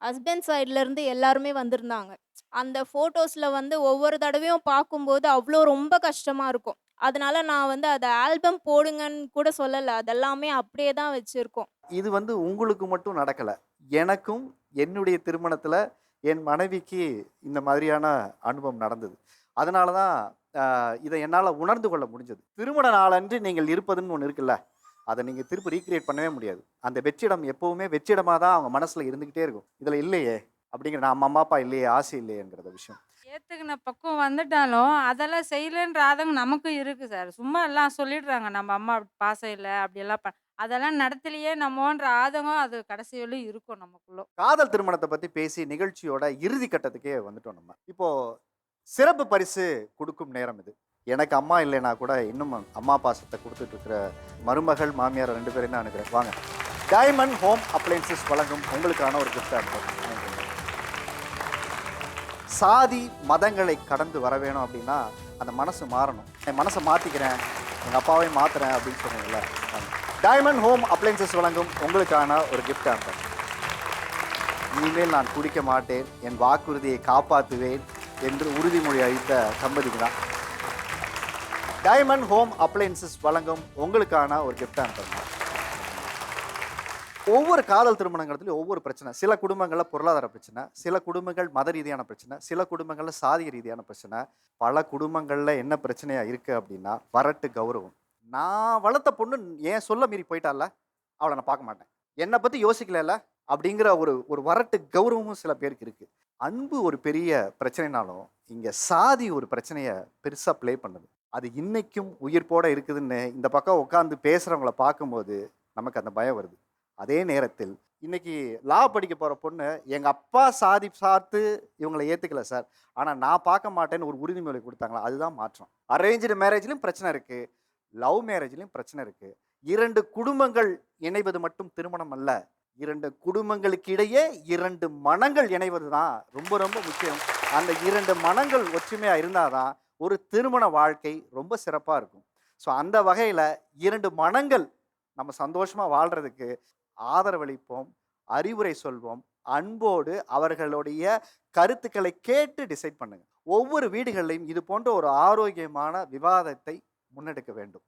ஹஸ்பண்ட் சைட்லேருந்து எல்லாருமே வந்திருந்தாங்க. அந்த ஃபோட்டோஸில் வந்து ஒவ்வொரு தடவையும் பார்க்கும்போது அவ்வளோ ரொம்ப கஷ்டமாக இருக்கும். அதனால நான் வந்து அதை ஆல்பம் போடுங்கன்னு கூட சொல்லலை, அதெல்லாமே அப்படியே தான் வச்சுருக்கோம். இது வந்து உங்களுக்கு மட்டும் நடக்கலை, எனக்கும் என்னுடைய திருமணத்தில் என் மனைவிக்கு இந்த மாதிரியான அனுபவம் நடந்தது. அதனால தான் இதை என்னால் உணர்ந்து கொள்ள முடிஞ்சது. திருமண நாளன்று நீங்கள் இருப்பதுன்னு ஒன்று இருக்குல்ல, அதை நீங்கள் திருப்பி ரீக்ரியேட் பண்ணவே முடியாது. அந்த வெற்றிடம் எப்போவுமே வெற்றிடமாக தான் அவங்க மனசில் இருந்துக்கிட்டே இருக்கும். இதில் இல்லையே அப்படிங்கிற, நம்ம அம்மா அப்பா இல்லையே, ஆசை இல்லையேங்கிறத விஷயம். ஏற்றுக்கின பக்குவம் வந்துட்டாலும் அதெல்லாம் செய்யலைன்ற ஆதங்கம் நமக்கும் இருக்குது சார். சும்மா எல்லாம் சொல்லிடுறாங்க, நம்ம அம்மா பாசம் இல்லை அப்படியெல்லாம் அதெல்லாம் நடத்தலையே நம்மன்ற ஆதங்கம் அது கடைசி வரையும் இருக்கும் நமக்குள்ள. காதல் திருமணத்தை பற்றி பேசி நிகழ்ச்சியோட இறுதி கட்டத்துக்கே வந்துட்டோம். நம்ம இப்போது சிறப்பு பரிசு கொடுக்கும் நேரம் இது. எனக்கு அம்மா இல்லைன்னா கூட இன்னும் அம்மா பாசத்தை கொடுத்துட்டு இருக்கிற மருமகள், மாமியார் 2 பேரும் தான் அனுப்புகிறேன். வாங்க, டைமண்ட் ஹோம் அப்ளையன்சஸ் வழங்கும் உங்களுக்கான ஒரு கிஃப்டாக இருக்கும். சாதி மதங்களை கடந்து வர வேணும் அப்படின்னா அந்த மனசு மாறணும். என் மனசை மாற்றிக்கிறேன், எங்கள் அப்பாவையும் மாற்றுறேன் அப்படின்னு சொன்னீங்கல்ல, டைமண்ட் ஹோம் அப்ளையன்சஸ் வழங்கும் உங்களுக்கான ஒரு கிஃப்டாக இருக்கும். இனிமேல் நான் குடிக்க மாட்டேன், என் வாக்குறுதியை காப்பாற்றுவேன் என்று உறுதிமொழி அளித்த தம்பதிக்கு தான் டைமண்ட் ஹோம் அப்ளையன்சஸ் வழங்கும் உங்களுக்கான ஒரு கிஃப்டாக இருக்கும். ஒவ்வொரு காதல் திருமணங்கிறதுலையும் ஒவ்வொரு பிரச்சனை. சில குடும்பங்களில் பொருளாதார பிரச்சனை, சில குடும்பங்கள் மத ரீதியான பிரச்சனை, சில குடும்பங்களில் சாதிய ரீதியான பிரச்சனை, பல குடும்பங்களில் என்ன பிரச்சனையாக இருக்குது அப்படின்னா வரட்டு கௌரவம். நான் வளர்த்த பொண்ணு ஏன் சொல்ல மீறி போயிட்டால, அவளை நான் பார்க்க மாட்டேன், என்னை பற்றி யோசிக்கல அப்படிங்கிற ஒரு வரட்டு கௌரவமும் சில பேருக்கு இருக்குது. அன்பு ஒரு பெரிய பிரச்சனைனாலும் இங்கே சாதி ஒரு பிரச்சனையை பெருசாக ப்ளே பண்ணுது. அது இன்னைக்கும் உயிர்ப்போட இருக்குதுன்னு இந்த பக்கம் உட்காந்து பேசுகிறவங்கள பார்க்கும்போது நமக்கு அந்த பயம் வருது. அதே நேரத்தில் இன்னைக்கு லா படிக்க போகிற பொண்ணு, எங்கள் அப்பா சாதி பார்த்து இவங்களை ஏற்றுக்கல சார், ஆனால் நான் பார்க்க மாட்டேன்னு ஒரு உறுதிமொழி கொடுத்தாங்களா, அதுதான் மாற்றம். அரேஞ்சு மேரேஜ்லையும் பிரச்சனை இருக்குது, லவ் மேரேஜ்லையும் பிரச்சனை இருக்குது. 2 குடும்பங்கள் இணைவது மட்டும் திருமணம் அல்ல, 2 குடும்பங்களுக்கு இடையே 2 மனங்கள் இணைவது தான் ரொம்ப ரொம்ப முக்கியம். அந்த 2 மனங்கள் ஒற்றுமையாக இருந்தால் தான் ஒரு திருமண வாழ்க்கை ரொம்ப சிறப்பாக இருக்கும். ஸோ அந்த வகையில் 2 மனங்கள் நம்ம சந்தோஷமாக வாழ்கிறதுக்கு ஆதரவளிப்போம், அறிவுரை சொல்வோம், அன்போடு அவர்களுடைய கருத்துக்களை கேட்டு டிசைட் பண்ணுங்க. ஒவ்வொரு வீடுகளிலையும் இது போன்ற ஒரு ஆரோக்கியமான விவாதத்தை முன்னெடுக்க வேண்டும்.